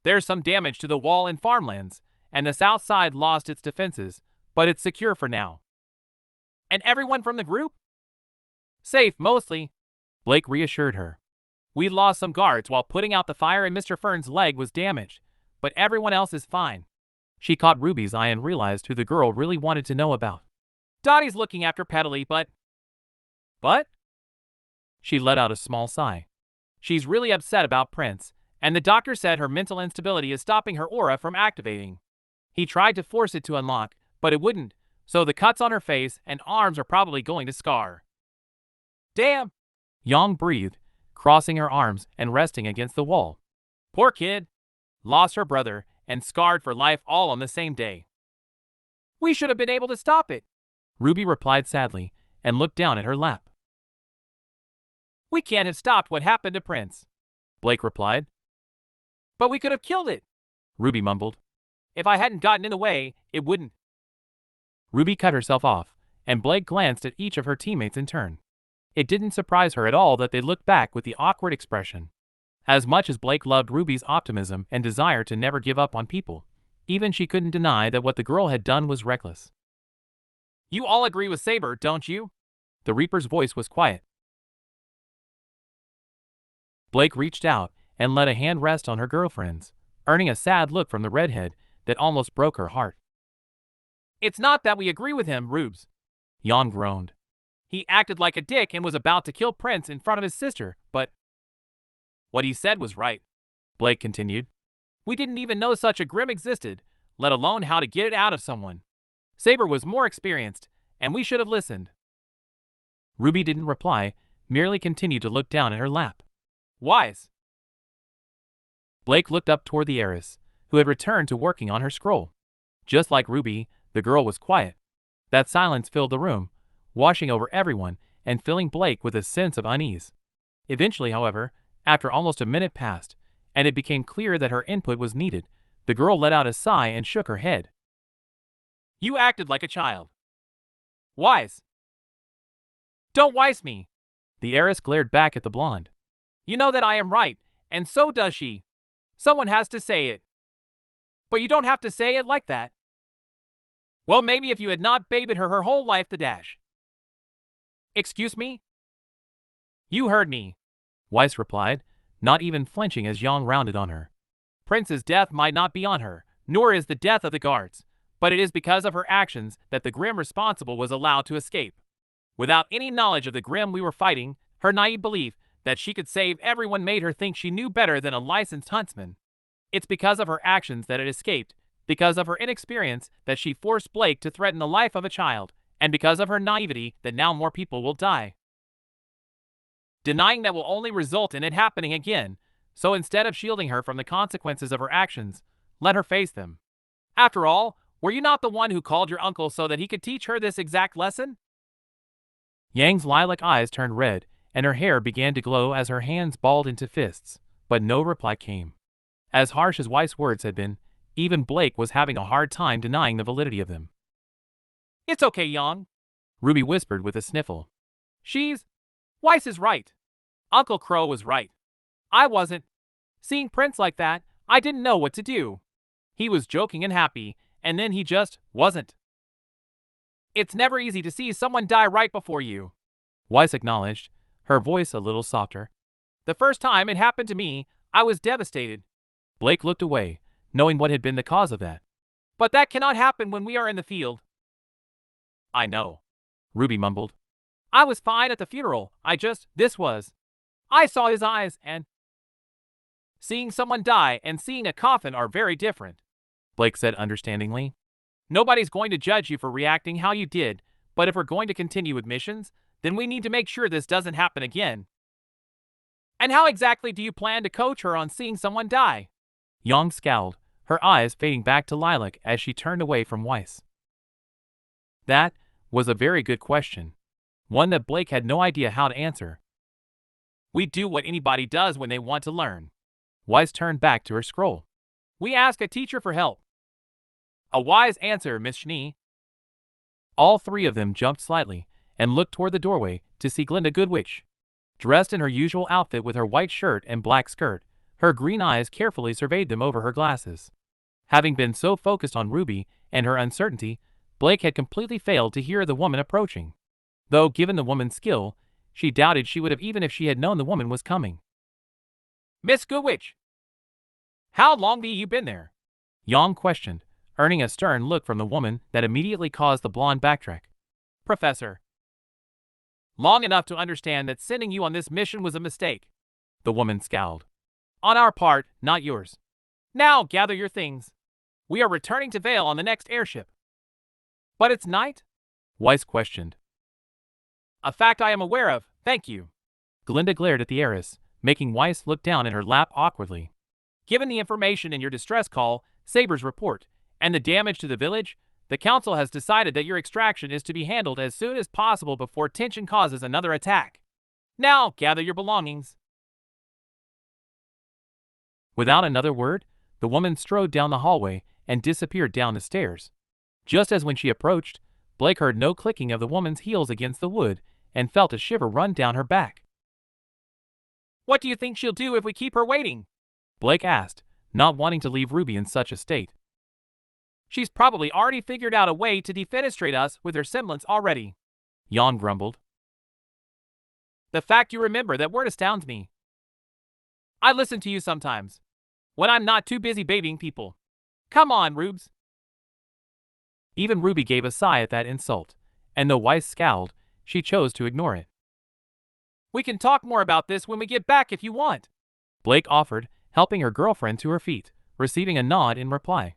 "There's some damage to the wall and farmlands, and the south side lost its defenses, but it's secure for now." "And everyone from the group?" "Safe, mostly," Blake reassured her. "We lost some guards while putting out the fire and Mr. Fern's leg was damaged, but everyone else is fine." She caught Ruby's eye and realized who the girl really wanted to know about. "Dottie's looking after Petaley, but..." "But?" She let out a small sigh. "She's really upset about Prince, and the doctor said her mental instability is stopping her aura from activating. He tried to force it to unlock, but it wouldn't, so the cuts on her face and arms are probably going to scar." "Damn!" Yang breathed, crossing her arms and resting against the wall. "Poor kid. Lost her brother and scarred for life all on the same day." "We should have been able to stop it," Ruby replied sadly and looked down at her lap. "We can't have stopped what happened to Prince," Blake replied. "But we could have killed it," Ruby mumbled. "If I hadn't gotten in the way, it wouldn't." Ruby cut herself off, and Blake glanced at each of her teammates in turn. It didn't surprise her at all that they looked back with the awkward expression. As much as Blake loved Ruby's optimism and desire to never give up on people, even she couldn't deny that what the girl had done was reckless. "You all agree with Saber, don't you?" The Reaper's voice was quiet. Blake reached out and let a hand rest on her girlfriend's, earning a sad look from the redhead that almost broke her heart. "It's not that we agree with him, Rubes," Yang groaned. "He acted like a dick and was about to kill Prince in front of his sister, but..." "What he said was right," Blake continued. "We didn't even know such a Grim existed, let alone how to get it out of someone. Saber was more experienced, and we should have listened." Ruby didn't reply, merely continued to look down at her lap. "Wise." Blake looked up toward the heiress, who had returned to working on her scroll. Just like Ruby, the girl was quiet. That silence filled the room, washing over everyone and filling Blake with a sense of unease. Eventually, however, after almost a minute passed, and it became clear that her input was needed, the girl let out a sigh and shook her head. "You acted like a child." "Wise." "Don't wise me." The heiress glared back at the blonde. "You know that I am right, and so does she. Someone has to say it." "But you don't have to say it like that." "Well, maybe if you had not babied her whole life to dash." "Excuse me?" "You heard me," Weiss replied, not even flinching as Yang rounded on her. "Prince's death might not be on her, nor is the death of the guards, but it is because of her actions that the Grim responsible was allowed to escape. Without any knowledge of the Grim we were fighting, her naive belief that she could save everyone made her think she knew better than a licensed huntsman. It's because of her actions that it escaped, because of her inexperience that she forced Blake to threaten the life of a child, and because of her naivety that now more people will die. Denying that will only result in it happening again, so instead of shielding her from the consequences of her actions, let her face them. After all, were you not the one who called your uncle so that he could teach her this exact lesson?" Yang's lilac eyes turned red, and her hair began to glow as her hands balled into fists, but no reply came. As harsh as Weiss' words had been, even Blake was having a hard time denying the validity of them. "It's okay, Yang," Ruby whispered with a sniffle. Weiss is right. Uncle Crow was right. I wasn't. Seeing Prince like that, I didn't know what to do. He was joking and happy, and then he just wasn't." It's never easy to see someone die right before you, Weiss acknowledged, her voice a little softer. The first time it happened to me, I was devastated. Blake looked away, knowing what had been the cause of that. But that cannot happen when we are in the field. I know, Ruby mumbled. I was fine at the funeral, I saw his eyes and... Seeing someone die and seeing a coffin are very different, Blake said understandingly. Nobody's going to judge you for reacting how you did, but if we're going to continue with missions, then we need to make sure this doesn't happen again. And how exactly do you plan to coach her on seeing someone die? Yang scowled, her eyes fading back to lilac as she turned away from Weiss. That was a very good question, one that Blake had no idea how to answer. We do what anybody does when they want to learn. Weiss turned back to her scroll. We ask a teacher for help. A wise answer, Miss Schnee. All three of them jumped slightly and looked toward the doorway to see Glinda Goodwitch. Dressed in her usual outfit with her white shirt and black skirt, her green eyes carefully surveyed them over her glasses. Having been so focused on Ruby and her uncertainty, Blake had completely failed to hear the woman approaching. Though, given the woman's skill, she doubted she would have even if she had known the woman was coming. Miss Goodwitch! How long be you been there? Yang questioned, earning a stern look from the woman that immediately caused the blonde backtrack. Professor. Long enough to understand that sending you on this mission was a mistake. The woman scowled. On our part, not yours. Now gather your things. We are returning to Vale on the next airship. But it's night? Weiss questioned. A fact I am aware of, thank you. Glinda glared at the heiress, making Weiss look down at her lap awkwardly. Given the information in your distress call, Saber's report, and the damage to the village, the council has decided that your extraction is to be handled as soon as possible before tension causes another attack. Now gather your belongings. Without another word, the woman strode down the hallway and disappeared down the stairs. Just as when she approached, Blake heard no clicking of the woman's heels against the wood and felt a shiver run down her back. What do you think she'll do if we keep her waiting? Blake asked, not wanting to leave Ruby in such a state. She's probably already figured out a way to defenestrate us with her semblance already. Jan grumbled. The fact you remember that word astounds me. I listen to you sometimes, when I'm not too busy baiting people. Come on, Rubes. Even Ruby gave a sigh at that insult, and though Weiss scowled, she chose to ignore it. We can talk more about this when we get back if you want, Blake offered, helping her girlfriend to her feet, receiving a nod in reply.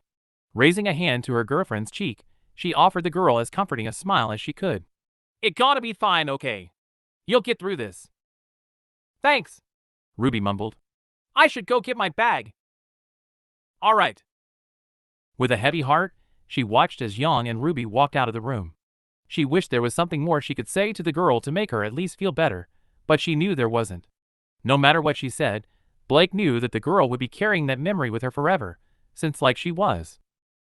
Raising a hand to her girlfriend's cheek, she offered the girl as comforting a smile as she could. It gotta be fine, okay? You'll get through this. Thanks, Ruby mumbled. I should go get my bag. All right. With a heavy heart, she watched as Yang and Ruby walked out of the room. She wished there was something more she could say to the girl to make her at least feel better, but she knew there wasn't. No matter what she said, Blake knew that the girl would be carrying that memory with her forever, since like she was.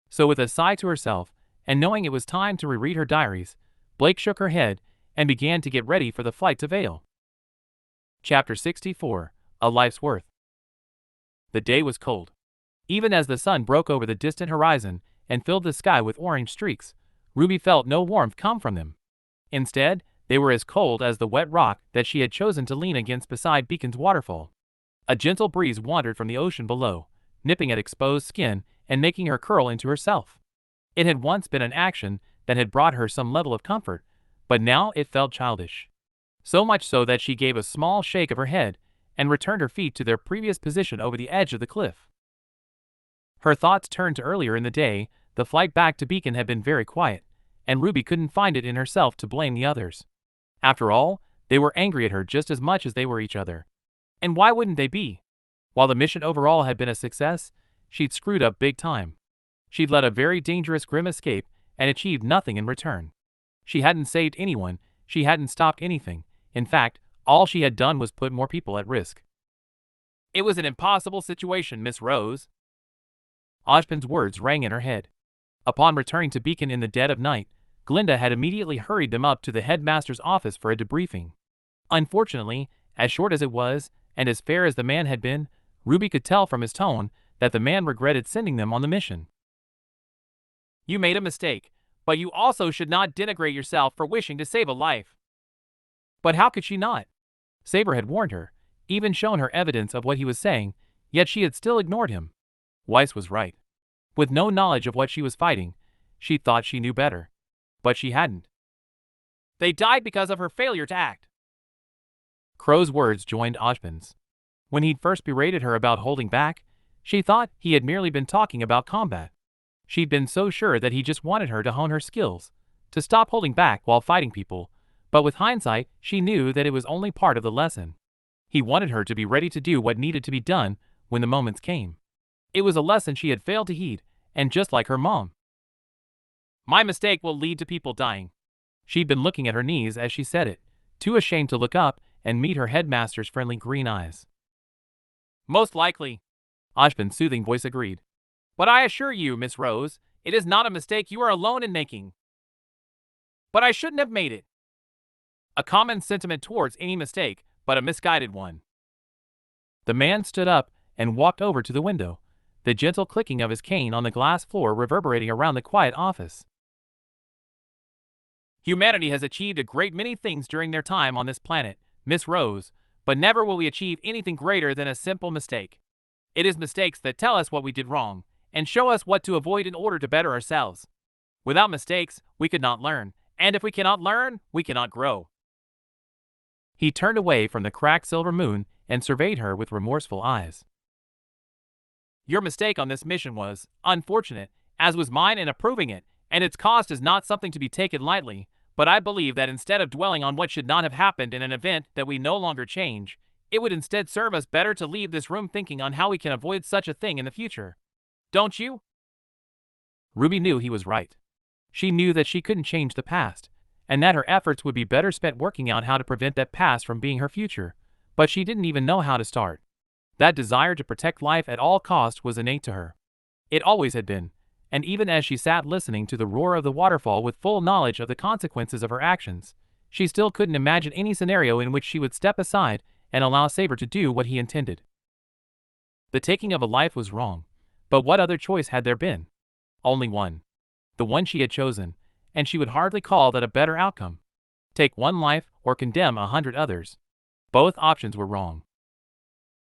So with a sigh to herself, and knowing it was time to reread her diaries, Blake shook her head and began to get ready for the flight to Vale. Chapter 64, A Life's Worth. The day was cold. Even as the sun broke over the distant horizon and filled the sky with orange streaks, Ruby felt no warmth come from them. Instead, they were as cold as the wet rock that she had chosen to lean against beside Beacon's waterfall. A gentle breeze wandered from the ocean below, nipping at exposed skin and making her curl into herself. It had once been an action that had brought her some level of comfort, but now it felt childish. So much so that she gave a small shake of her head and returned her feet to their previous position over the edge of the cliff. Her thoughts turned to earlier in the day. The flight back to Beacon had been very quiet, and Ruby couldn't find it in herself to blame the others. After all, they were angry at her just as much as they were each other. And why wouldn't they be? While the mission overall had been a success, she'd screwed up big time. She'd led a very dangerous grim escape and achieved nothing in return. She hadn't saved anyone, she hadn't stopped anything. In fact, all she had done was put more people at risk. It was an impossible situation, Miss Rose. Ozpin's words rang in her head. Upon returning to Beacon in the dead of night, Glinda had immediately hurried them up to the headmaster's office for a debriefing. Unfortunately, as short as it was, and as fair as the man had been, Ruby could tell from his tone that the man regretted sending them on the mission. You made a mistake, But you also should not denigrate yourself for wishing to save a life. But how could she not? Saber had warned her, even shown her evidence of what he was saying, yet she had still ignored him. Weiss was right. With no knowledge of what she was fighting, she thought she knew better. But she hadn't. They died because of her failure to act. Crow's words joined Ashbin's. When he'd first berated her about holding back, she thought he had merely been talking about combat. She'd been so sure that he just wanted her to hone her skills, to stop holding back while fighting people, but with hindsight, she knew that it was only part of the lesson. He wanted her to be ready to do what needed to be done when the moments came. It was a lesson she had failed to heed, and just like her mom. My mistake will lead to people dying. She'd been looking at her knees as she said it, too ashamed to look up and meet her headmaster's friendly green eyes. Most likely, Ashbin's soothing voice agreed. But I assure you, Miss Rose, it is not a mistake you are alone in making. But I shouldn't have made it. A common sentiment towards any mistake, but a misguided one. The man stood up and walked over to the window, the gentle clicking of his cane on the glass floor reverberating around the quiet office. Humanity has achieved a great many things during their time on this planet, Miss Rose, but never will we achieve anything greater than a simple mistake. It is mistakes that tell us what we did wrong, and show us what to avoid in order to better ourselves. Without mistakes, we could not learn, and if we cannot learn, we cannot grow. He turned away from the cracked silver moon and surveyed her with remorseful eyes. Your mistake on this mission was unfortunate, as was mine in approving it, and its cost is not something to be taken lightly, but I believe that instead of dwelling on what should not have happened in an event that we no longer change, it would instead serve us better to leave this room thinking on how we can avoid such a thing in the future. Don't you? Ruby knew he was right. She knew that she couldn't change the past, and that her efforts would be better spent working out how to prevent that past from being her future, but she didn't even know how to start. That desire to protect life at all costs was innate to her. It always had been, and even as she sat listening to the roar of the waterfall with full knowledge of the consequences of her actions, she still couldn't imagine any scenario in which she would step aside and allow Saber to do what he intended. The taking of a life was wrong, but what other choice had there been? Only one. The one she had chosen, and she would hardly call that a better outcome. Take one life or condemn 100 others. Both options were wrong.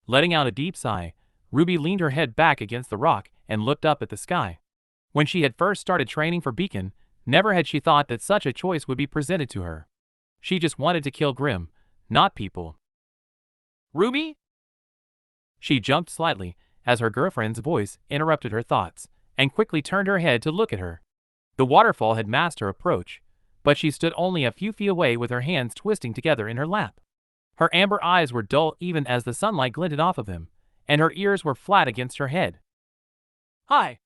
Letting out a deep sigh, Ruby leaned her head back against the rock and looked up at the sky. When she had first started training for Beacon, never had she thought that such a choice would be presented to her. She just wanted to kill Grimm, not people. Ruby? She jumped slightly as her girlfriend's voice interrupted her thoughts, and quickly turned her head to look at her. The waterfall had masked her approach, but she stood only a few feet away with her hands twisting together in her lap. Her amber eyes were dull even as the sunlight glinted off of them, and her ears were flat against her head. Hi.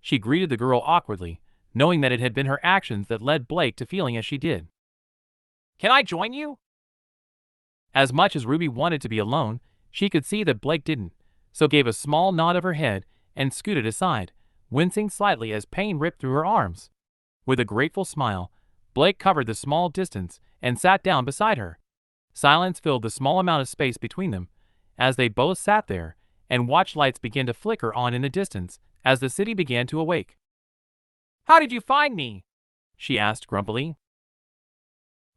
She greeted the girl awkwardly, knowing that it had been her actions that led Blake to feeling as she did. Can I join you? As much as Ruby wanted to be alone, she could see that Blake didn't, so gave a small nod of her head and scooted aside, wincing slightly as pain ripped through her arms. With a grateful smile, Blake covered the small distance and sat down beside her. Silence filled the small amount of space between them, as they both sat there and watched lights begin to flicker on in the distance as the city began to awake. How did you find me? She asked grumpily.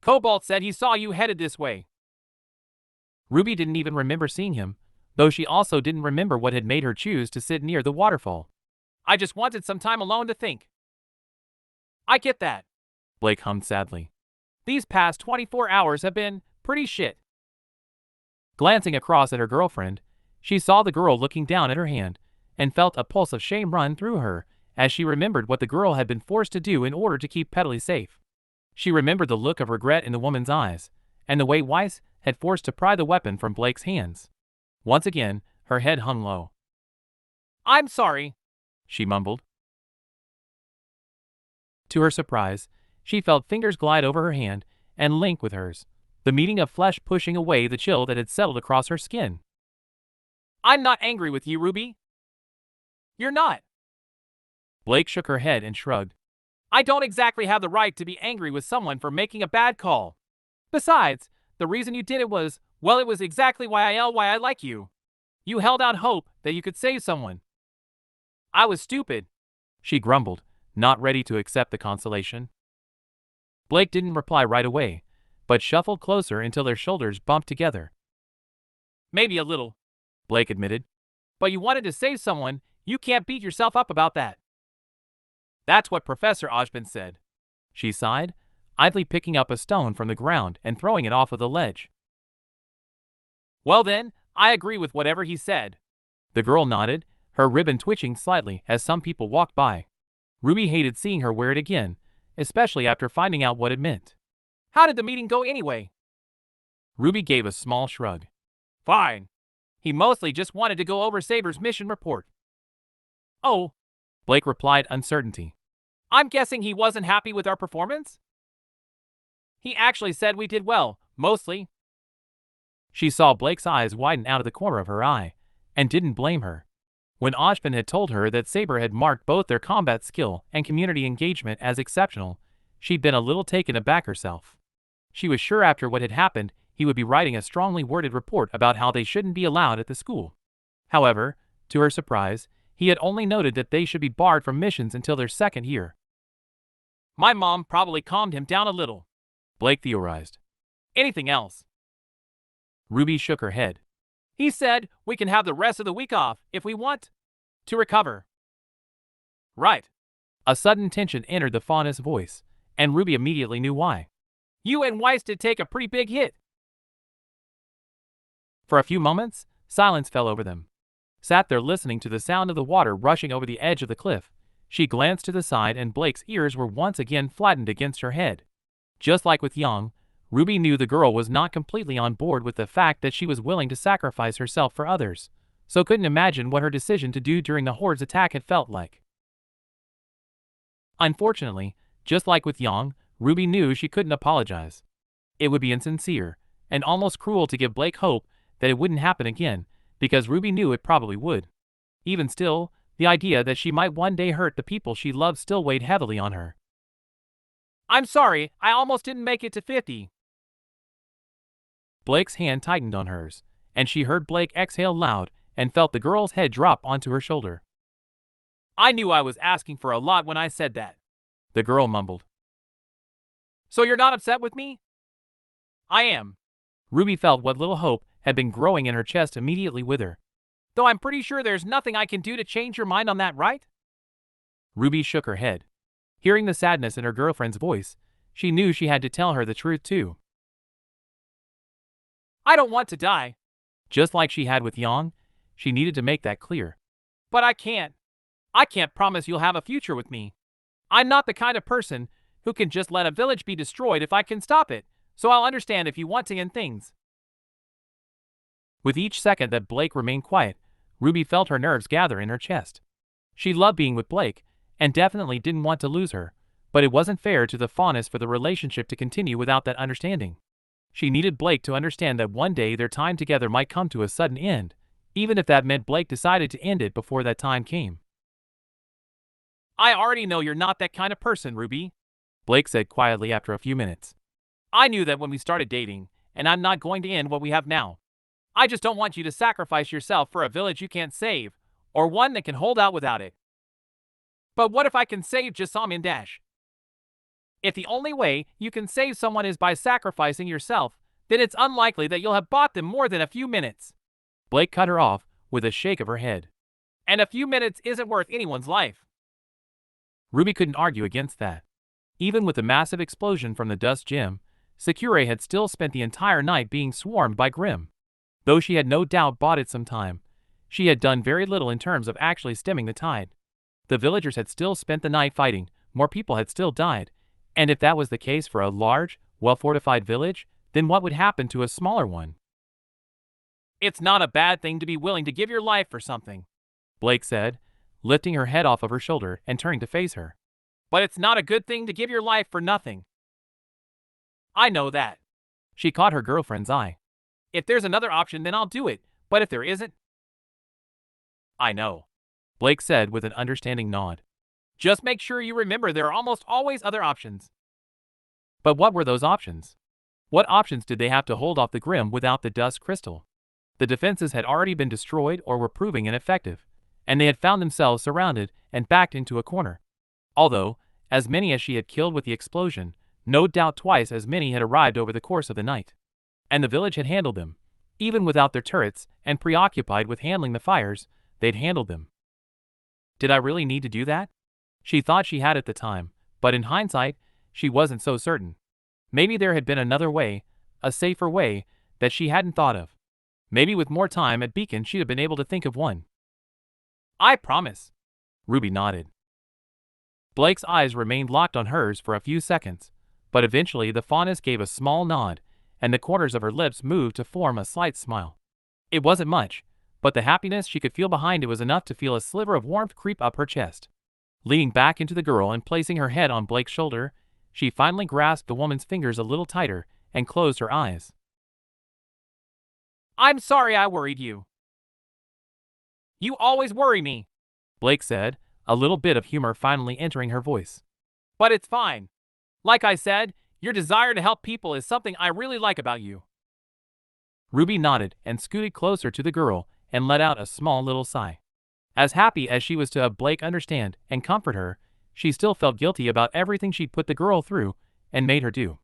Cobalt said he saw you headed this way. Ruby didn't even remember seeing him, though she also didn't remember what had made her choose to sit near the waterfall. I just wanted some time alone to think. I get that, Blake hummed sadly. These past 24 hours have been pretty shit. Glancing across at her girlfriend, she saw the girl looking down at her hand and felt a pulse of shame run through her as she remembered what the girl had been forced to do in order to keep Petaley safe. She remembered the look of regret in the woman's eyes and the way Weiss had forced to pry the weapon from Blake's hands. Once again, her head hung low. I'm sorry, she mumbled. To her surprise, she felt fingers glide over her hand and link with hers, the meeting of flesh pushing away the chill that had settled across her skin. I'm not angry with you, Ruby. You're not. Blake shook her head and shrugged. I don't exactly have the right to be angry with someone for making a bad call. Besides, the reason you did it was, well, it was exactly why I like you. You held out hope that you could save someone. I was stupid, she grumbled, not ready to accept the consolation. Blake didn't reply right away, but shuffled closer until their shoulders bumped together. Maybe a little, Blake admitted. But you wanted to save someone, you can't beat yourself up about that. That's what Professor Ojban said. She sighed, idly picking up a stone from the ground and throwing it off of the ledge. Well then, I agree with whatever he said. The girl nodded, her ribbon twitching slightly as some people walked by. Ruby hated seeing her wear it again, especially after finding out what it meant. How did the meeting go anyway? Ruby gave a small shrug. Fine. He mostly just wanted to go over Saber's mission report. Oh, Blake replied, uncertainty. I'm guessing he wasn't happy with our performance? He actually said we did well, mostly. She saw Blake's eyes widen out of the corner of her eye, and didn't blame her. When Ojban had told her that Saber had marked both their combat skill and community engagement as exceptional, she'd been a little taken aback herself. She was sure after what had happened, he would be writing a strongly worded report about how they shouldn't be allowed at the school. However, to her surprise, he had only noted that they should be barred from missions until their second year. My mom probably calmed him down a little, Blake theorized. Anything else? Ruby shook her head. He said we can have the rest of the week off if we want to recover. Right. A sudden tension entered the Faunus' voice, and Ruby immediately knew why. You and Weiss did take a pretty big hit. For a few moments, silence fell over them. Sat there listening to the sound of the water rushing over the edge of the cliff. She glanced to the side and Blake's ears were once again flattened against her head. Just like with Young, Ruby knew the girl was not completely on board with the fact that she was willing to sacrifice herself for others, so couldn't imagine what her decision to do during the Horde's attack had felt like. Unfortunately, just like with Young, Ruby knew she couldn't apologize. It would be insincere, and almost cruel to give Blake hope that it wouldn't happen again, because Ruby knew it probably would. Even still, the idea that she might one day hurt the people she loved still weighed heavily on her. I'm sorry, I almost didn't make it to 50. Blake's hand tightened on hers, and she heard Blake exhale loud and felt the girl's head drop onto her shoulder. I knew I was asking for a lot when I said that, the girl mumbled. So you're not upset with me? I am. Ruby felt what little hope had been growing in her chest immediately wither. Though I'm pretty sure there's nothing I can do to change your mind on that, right? Ruby shook her head. Hearing the sadness in her girlfriend's voice, she knew she had to tell her the truth too. I don't want to die. Just like she had with Yang, she needed to make that clear. But I can't. I can't promise you'll have a future with me. I'm not the kind of person who can just let a village be destroyed if I can stop it, so I'll understand if you want to end things. With each second that Blake remained quiet, Ruby felt her nerves gather in her chest. She loved being with Blake, and definitely didn't want to lose her, but it wasn't fair to the Faunus for the relationship to continue without that understanding. She needed Blake to understand that one day their time together might come to a sudden end, even if that meant Blake decided to end it before that time came. I already know you're not that kind of person, Ruby, Blake said quietly after a few minutes. I knew that when we started dating, and I'm not going to end what we have now. I just don't want you to sacrifice yourself for a village you can't save, or one that can hold out without it. But what if I can save Jasam and Dash? If the only way you can save someone is by sacrificing yourself, then it's unlikely that you'll have bought them more than a few minutes. Blake cut her off with a shake of her head. And a few minutes isn't worth anyone's life. Ruby couldn't argue against that. Even with the massive explosion from the dust gem, Sakura had still spent the entire night being swarmed by Grimm. Though she had no doubt bought it some time, she had done very little in terms of actually stemming the tide. The villagers had still spent the night fighting, more people had still died, and if that was the case for a large, well-fortified village, then what would happen to a smaller one? It's not a bad thing to be willing to give your life for something, Blake said, lifting her head off of her shoulder and turning to face her. But it's not a good thing to give your life for nothing. I know that. She caught her girlfriend's eye. If there's another option, then I'll do it, but if there isn't... I know, Blake said with an understanding nod. Just make sure you remember there are almost always other options. But what were those options? What options did they have to hold off the Grimm without the dust crystal? The defenses had already been destroyed or were proving ineffective, and they had found themselves surrounded and backed into a corner. although, as many as she had killed with the explosion, no doubt twice as many had arrived over the course of the night. And the village had handled them. Even without their turrets and preoccupied with handling the fires, they'd handled them. Did I really need to do that? She thought she had at the time, but in hindsight, she wasn't so certain. Maybe there had been another way, a safer way, that she hadn't thought of. Maybe with more time at Beacon she'd have been able to think of one. I promise. Ruby nodded. Blake's eyes remained locked on hers for a few seconds, but eventually the fauness gave a small nod, and the corners of her lips moved to form a slight smile. It wasn't much, but the happiness she could feel behind it was enough to feel a sliver of warmth creep up her chest. Leaning back into the girl and placing her head on Blake's shoulder, she finally grasped the woman's fingers a little tighter and closed her eyes. I'm sorry I worried you. You always worry me, Blake said, a little bit of humor finally entering her voice. But it's fine. Like I said, your desire to help people is something I really like about you. Ruby nodded and scooted closer to the girl and let out a small little sigh. As happy as she was to have Blake understand and comfort her, she still felt guilty about everything she'd put the girl through and made her do.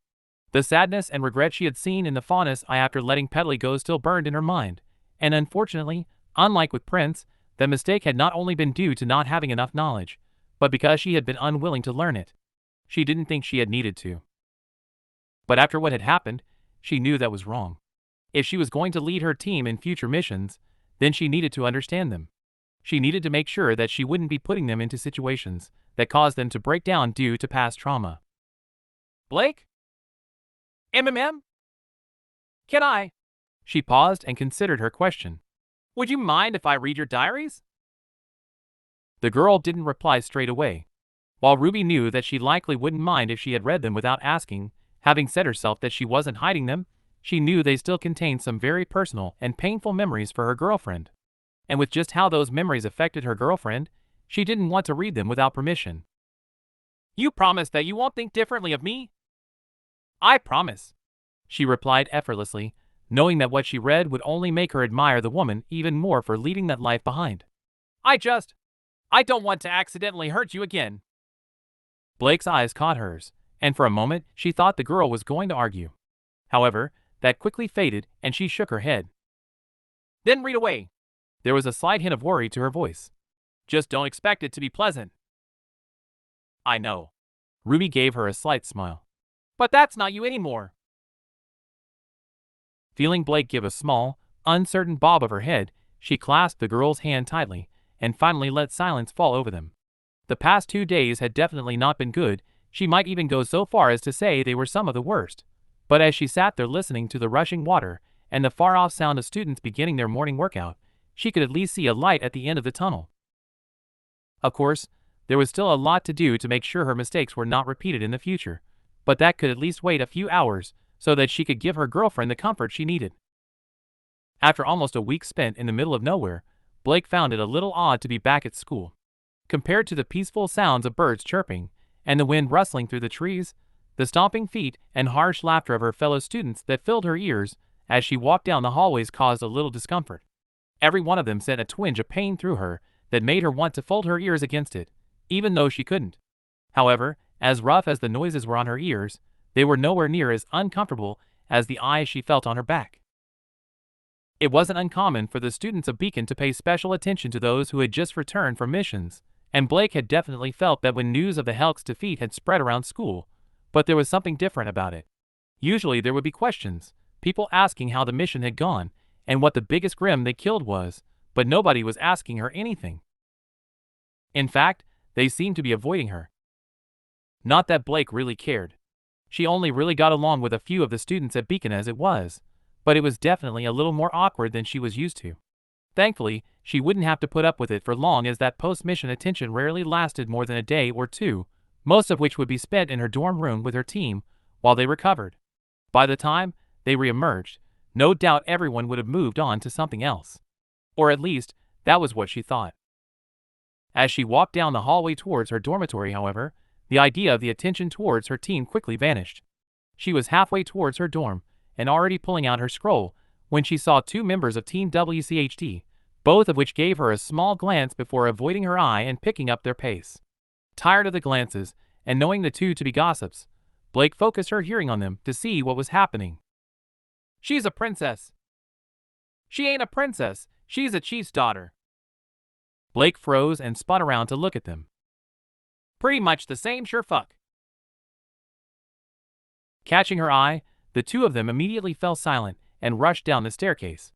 The sadness and regret she had seen in the fauness eye after letting Petley go still burned in her mind, and unfortunately, unlike with Prince, the mistake had not only been due to not having enough knowledge, but because she had been unwilling to learn it. She didn't think she had needed to. But after what had happened, she knew that was wrong. If she was going to lead her team in future missions, then she needed to understand them. She needed to make sure that she wouldn't be putting them into situations that caused them to break down due to past trauma. Blake? MMM? Can I? She paused and considered her question. Would you mind if I read your diaries? The girl didn't reply straight away. While Ruby knew that she likely wouldn't mind if she had read them without asking, having said herself that she wasn't hiding them, she knew they still contained some very personal and painful memories for her girlfriend. And with just how those memories affected her girlfriend, she didn't want to read them without permission. You promise that you won't think differently of me? I promise, she replied effortlessly, knowing that what she read would only make her admire the woman even more for leaving that life behind. I don't want to accidentally hurt you again. Blake's eyes caught hers, and for a moment she thought the girl was going to argue. However, that quickly faded and she shook her head. Then read away. There was a slight hint of worry to her voice. Just don't expect it to be pleasant. I know. Ruby gave her a slight smile. But that's not you anymore. Feeling Blake give a small, uncertain bob of her head, she clasped the girl's hand tightly and finally let silence fall over them. The past 2 days had definitely not been good. She might even go so far as to say they were some of the worst. But as she sat there listening to the rushing water and the far-off sound of students beginning their morning workout, she could at least see a light at the end of the tunnel. Of course, there was still a lot to do to make sure her mistakes were not repeated in the future, but that could at least wait a few hours so that she could give her girlfriend the comfort she needed. After almost a week spent in the middle of nowhere, Blake found it a little odd to be back at school. Compared to the peaceful sounds of birds chirping and the wind rustling through the trees, the stomping feet and harsh laughter of her fellow students that filled her ears as she walked down the hallways caused a little discomfort. Every one of them sent a twinge of pain through her that made her want to fold her ears against it, even though she couldn't. However, as rough as the noises were on her ears, they were nowhere near as uncomfortable as the eyes she felt on her back. It wasn't uncommon for the students of Beacon to pay special attention to those who had just returned from missions, and Blake had definitely felt that when news of the Helk's defeat had spread around school, but there was something different about it. Usually there would be questions, people asking how the mission had gone, and what the biggest grim they killed was, but nobody was asking her anything. In fact, they seemed to be avoiding her. Not that Blake really cared. She only really got along with a few of the students at Beacon as it was, but it was definitely a little more awkward than she was used to. Thankfully, she wouldn't have to put up with it for long, as that post-mission attention rarely lasted more than a day or two, most of which would be spent in her dorm room with her team while they recovered. By the time they re-emerged, no doubt everyone would have moved on to something else. Or at least, that was what she thought. As she walked down the hallway towards her dormitory, however, the idea of the attention towards her team quickly vanished. She was halfway towards her dorm and already pulling out her scroll when she saw 2 members of Team WCHD, both of which gave her a small glance before avoiding her eye and picking up their pace. Tired of the glances, and knowing the two to be gossips, Blake focused her hearing on them to see what was happening. She's a princess. She ain't a princess, she's a chief's daughter. Blake froze and spun around to look at them. Pretty much the same sure fuck. Catching her eye, the two of them immediately fell silent and rushed down the staircase.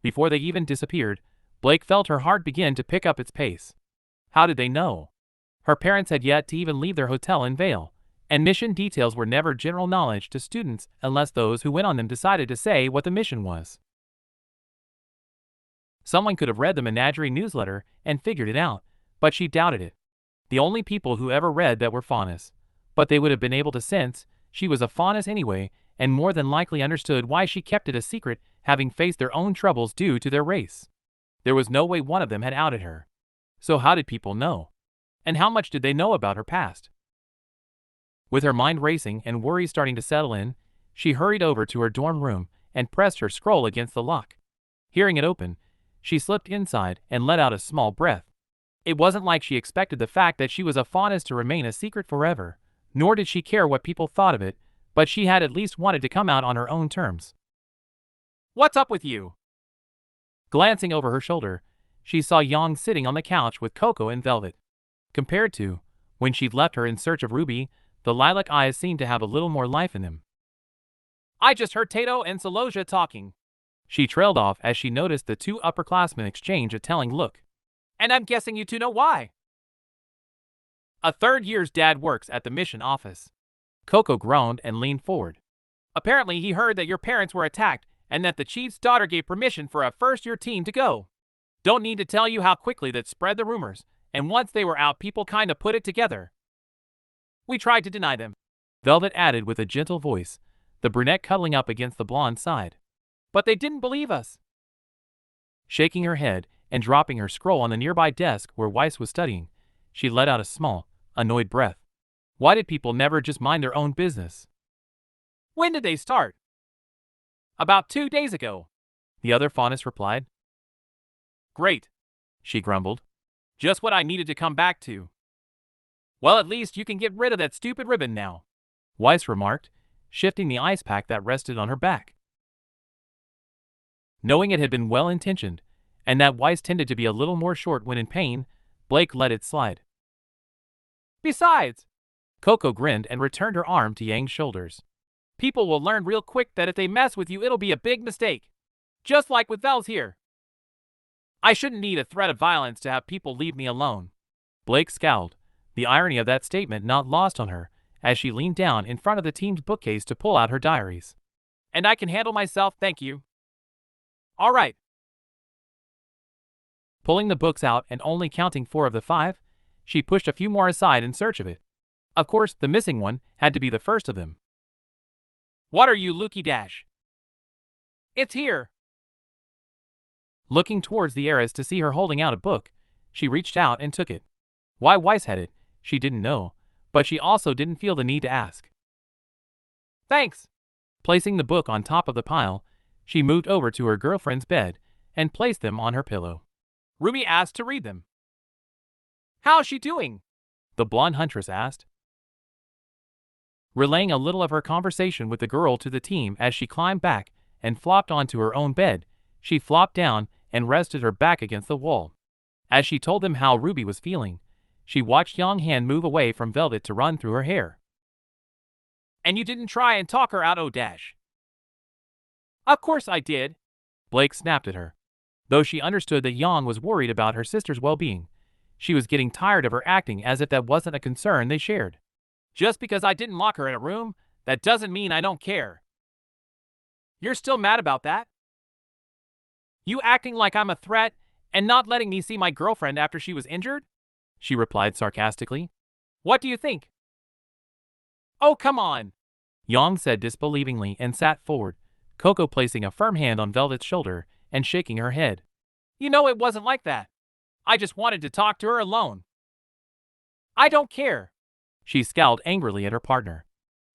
Before they even disappeared, Blake felt her heart begin to pick up its pace. How did they know? Her parents had yet to even leave their hotel in Vale, and mission details were never general knowledge to students unless those who went on them decided to say what the mission was. Someone could have read the menagerie newsletter and figured it out, but she doubted it. The only people who ever read that were faunus, but they would have been able to sense she was a faunus anyway, and more than likely understood why she kept it a secret, having faced their own troubles due to their race. There was no way one of them had outed her. So how did people know? And how much did they know about her past? With her mind racing and worries starting to settle in, she hurried over to her dorm room and pressed her scroll against the lock. Hearing it open, she slipped inside and let out a small breath. It wasn't like she expected the fact that she was a faunus to remain a secret forever, nor did she care what people thought of it, but she had at least wanted to come out on her own terms. What's up with you? Glancing over her shoulder, she saw Yang sitting on the couch with Coco and Velvet. Compared to when she'd left her in search of Ruby, the lilac eyes seemed to have a little more life in them. I just heard Tato and Saloja talking. She trailed off as she noticed the two upperclassmen exchange a telling look. And I'm guessing you two know why. A third year's dad works at the mission office. Coco groaned and leaned forward. Apparently he heard that your parents were attacked and that the chief's daughter gave permission for a first-year team to go. Don't need to tell you how quickly that spread the rumors, and once they were out people kinda put it together. We tried to deny them, Velvet added with a gentle voice, the brunette cuddling up against the blonde's side. But they didn't believe us. Shaking her head and dropping her scroll on the nearby desk where Weiss was studying, she let out a small, annoyed breath. Why did people never just mind their own business? When did they start? About 2 days ago, the other faunus replied. Great, she grumbled. Just what I needed to come back to. Well, at least you can get rid of that stupid ribbon now, Weiss remarked, shifting the ice pack that rested on her back. Knowing it had been well-intentioned, and that Weiss tended to be a little more short when in pain, Blake let it slide. Besides, Coco grinned and returned her arm to Yang's shoulders. People will learn real quick that if they mess with you it'll be a big mistake. Just like with Vel's here. I shouldn't need a threat of violence to have people leave me alone. Blake scowled, the irony of that statement not lost on her, as she leaned down in front of the team's bookcase to pull out her diaries. And I can handle myself, thank you. All right. Pulling the books out and only counting 4 of the 5, she pushed a few more aside in search of it. Of course, the missing one had to be the first of them. What are you, Lukey Dash? It's here. Looking towards the heiress to see her holding out a book, she reached out and took it. Why Weiss had it, she didn't know, but she also didn't feel the need to ask. Thanks. Placing the book on top of the pile, she moved over to her girlfriend's bed and placed them on her pillow. Ruby asked to read them. How's she doing? The blonde huntress asked. Relaying a little of her conversation with the girl to the team as she climbed back and flopped onto her own bed, she flopped down and rested her back against the wall. As she told them how Ruby was feeling, she watched Yang Han move away from Velvet to run through her hair. And you didn't try and talk her out, oh Dash? Of course I did, Blake snapped at her. Though she understood that Yang was worried about her sister's well-being, she was getting tired of her acting as if that wasn't a concern they shared. Just because I didn't lock her in a room, that doesn't mean I don't care. You're still mad about that? You acting like I'm a threat and not letting me see my girlfriend after she was injured? She replied sarcastically. What do you think? Oh, come on, Yang said disbelievingly and sat forward, Coco placing a firm hand on Velvet's shoulder and shaking her head. You know it wasn't like that. I just wanted to talk to her alone. I don't care. She scowled angrily at her partner.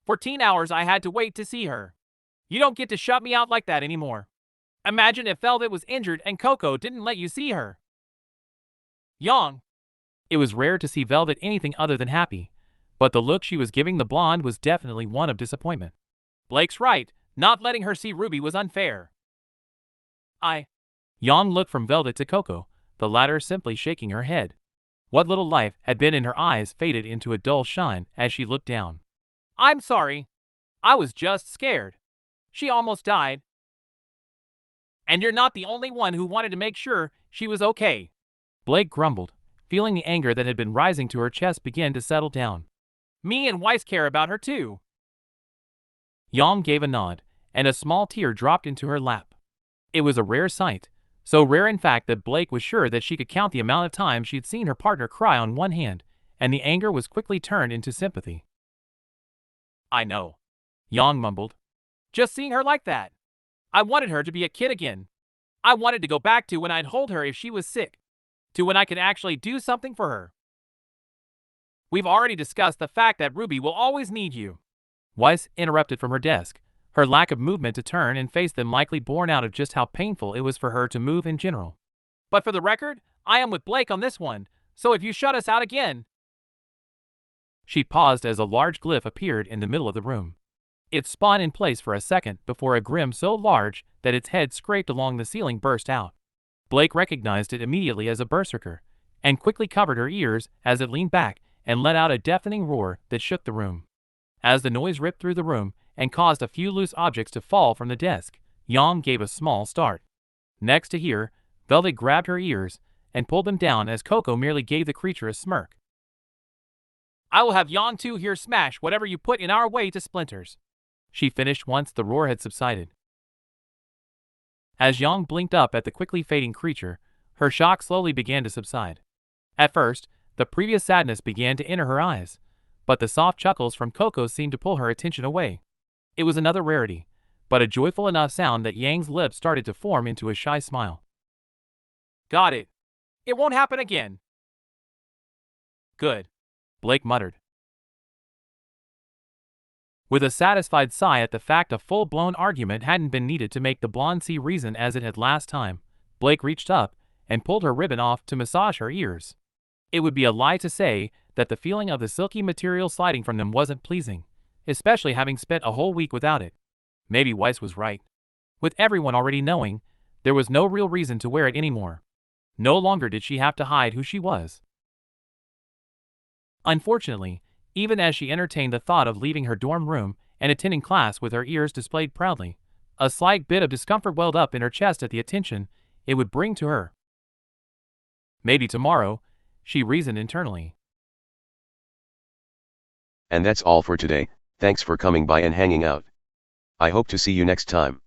14 hours I had to wait to see her. You don't get to shut me out like that anymore. Imagine if Velvet was injured and Coco didn't let you see her. Yang, It was rare to see Velvet anything other than happy, but the look she was giving the blonde was definitely one of disappointment. Blake's right, not letting her see Ruby was unfair. Yang looked from Velvet to Coco, the latter simply shaking her head. What little life had been in her eyes faded into a dull shine as she looked down. I'm sorry. I was just scared. She almost died. And you're not the only one who wanted to make sure she was okay. Blake grumbled, feeling the anger that had been rising to her chest begin to settle down. Me and Weiss care about her too. Yang gave a nod, and a small tear dropped into her lap. It was a rare sight, so rare in fact that Blake was sure that she could count the amount of times she'd seen her partner cry on one hand, and the anger was quickly turned into sympathy. I know, Yang mumbled. Just seeing her like that. I wanted her to be a kid again. I wanted to go back to when I'd hold her if she was sick, to when I could actually do something for her. We've already discussed the fact that Ruby will always need you. Weiss interrupted from her desk, her lack of movement to turn and face them likely born out of just how painful it was for her to move in general. But for the record, I am with Blake on this one, so if you shut us out again... She paused as a large glyph appeared in the middle of the room. It spun in place for a second before a grim so large that its head scraped along the ceiling burst out. Blake recognized it immediately as a berserker, and quickly covered her ears as it leaned back and let out a deafening roar that shook the room. As the noise ripped through the room and caused a few loose objects to fall from the desk, Yang gave a small start. Next to her, Velvet grabbed her ears and pulled them down as Coco merely gave the creature a smirk. I will have Yang too here smash whatever you put in our way to splinters. She finished once the roar had subsided. As Yang blinked up at the quickly fading creature, her shock slowly began to subside. At first, the previous sadness began to enter her eyes, but the soft chuckles from Coco seemed to pull her attention away. It was another rarity, but a joyful enough sound that Yang's lips started to form into a shy smile. Got it. It won't happen again. Good, Blake muttered. With a satisfied sigh at the fact a full-blown argument hadn't been needed to make the blonde see reason as it had last time, Blake reached up and pulled her ribbon off to massage her ears. It would be a lie to say that the feeling of the silky material sliding from them wasn't pleasing, especially having spent a whole week without it. Maybe Weiss was right. With everyone already knowing, there was no real reason to wear it anymore. No longer did she have to hide who she was. Unfortunately, even as she entertained the thought of leaving her dorm room and attending class with her ears displayed proudly, a slight bit of discomfort welled up in her chest at the attention it would bring to her. Maybe tomorrow, she reasoned internally. And that's all for today. Thanks for coming by and hanging out. I hope to see you next time.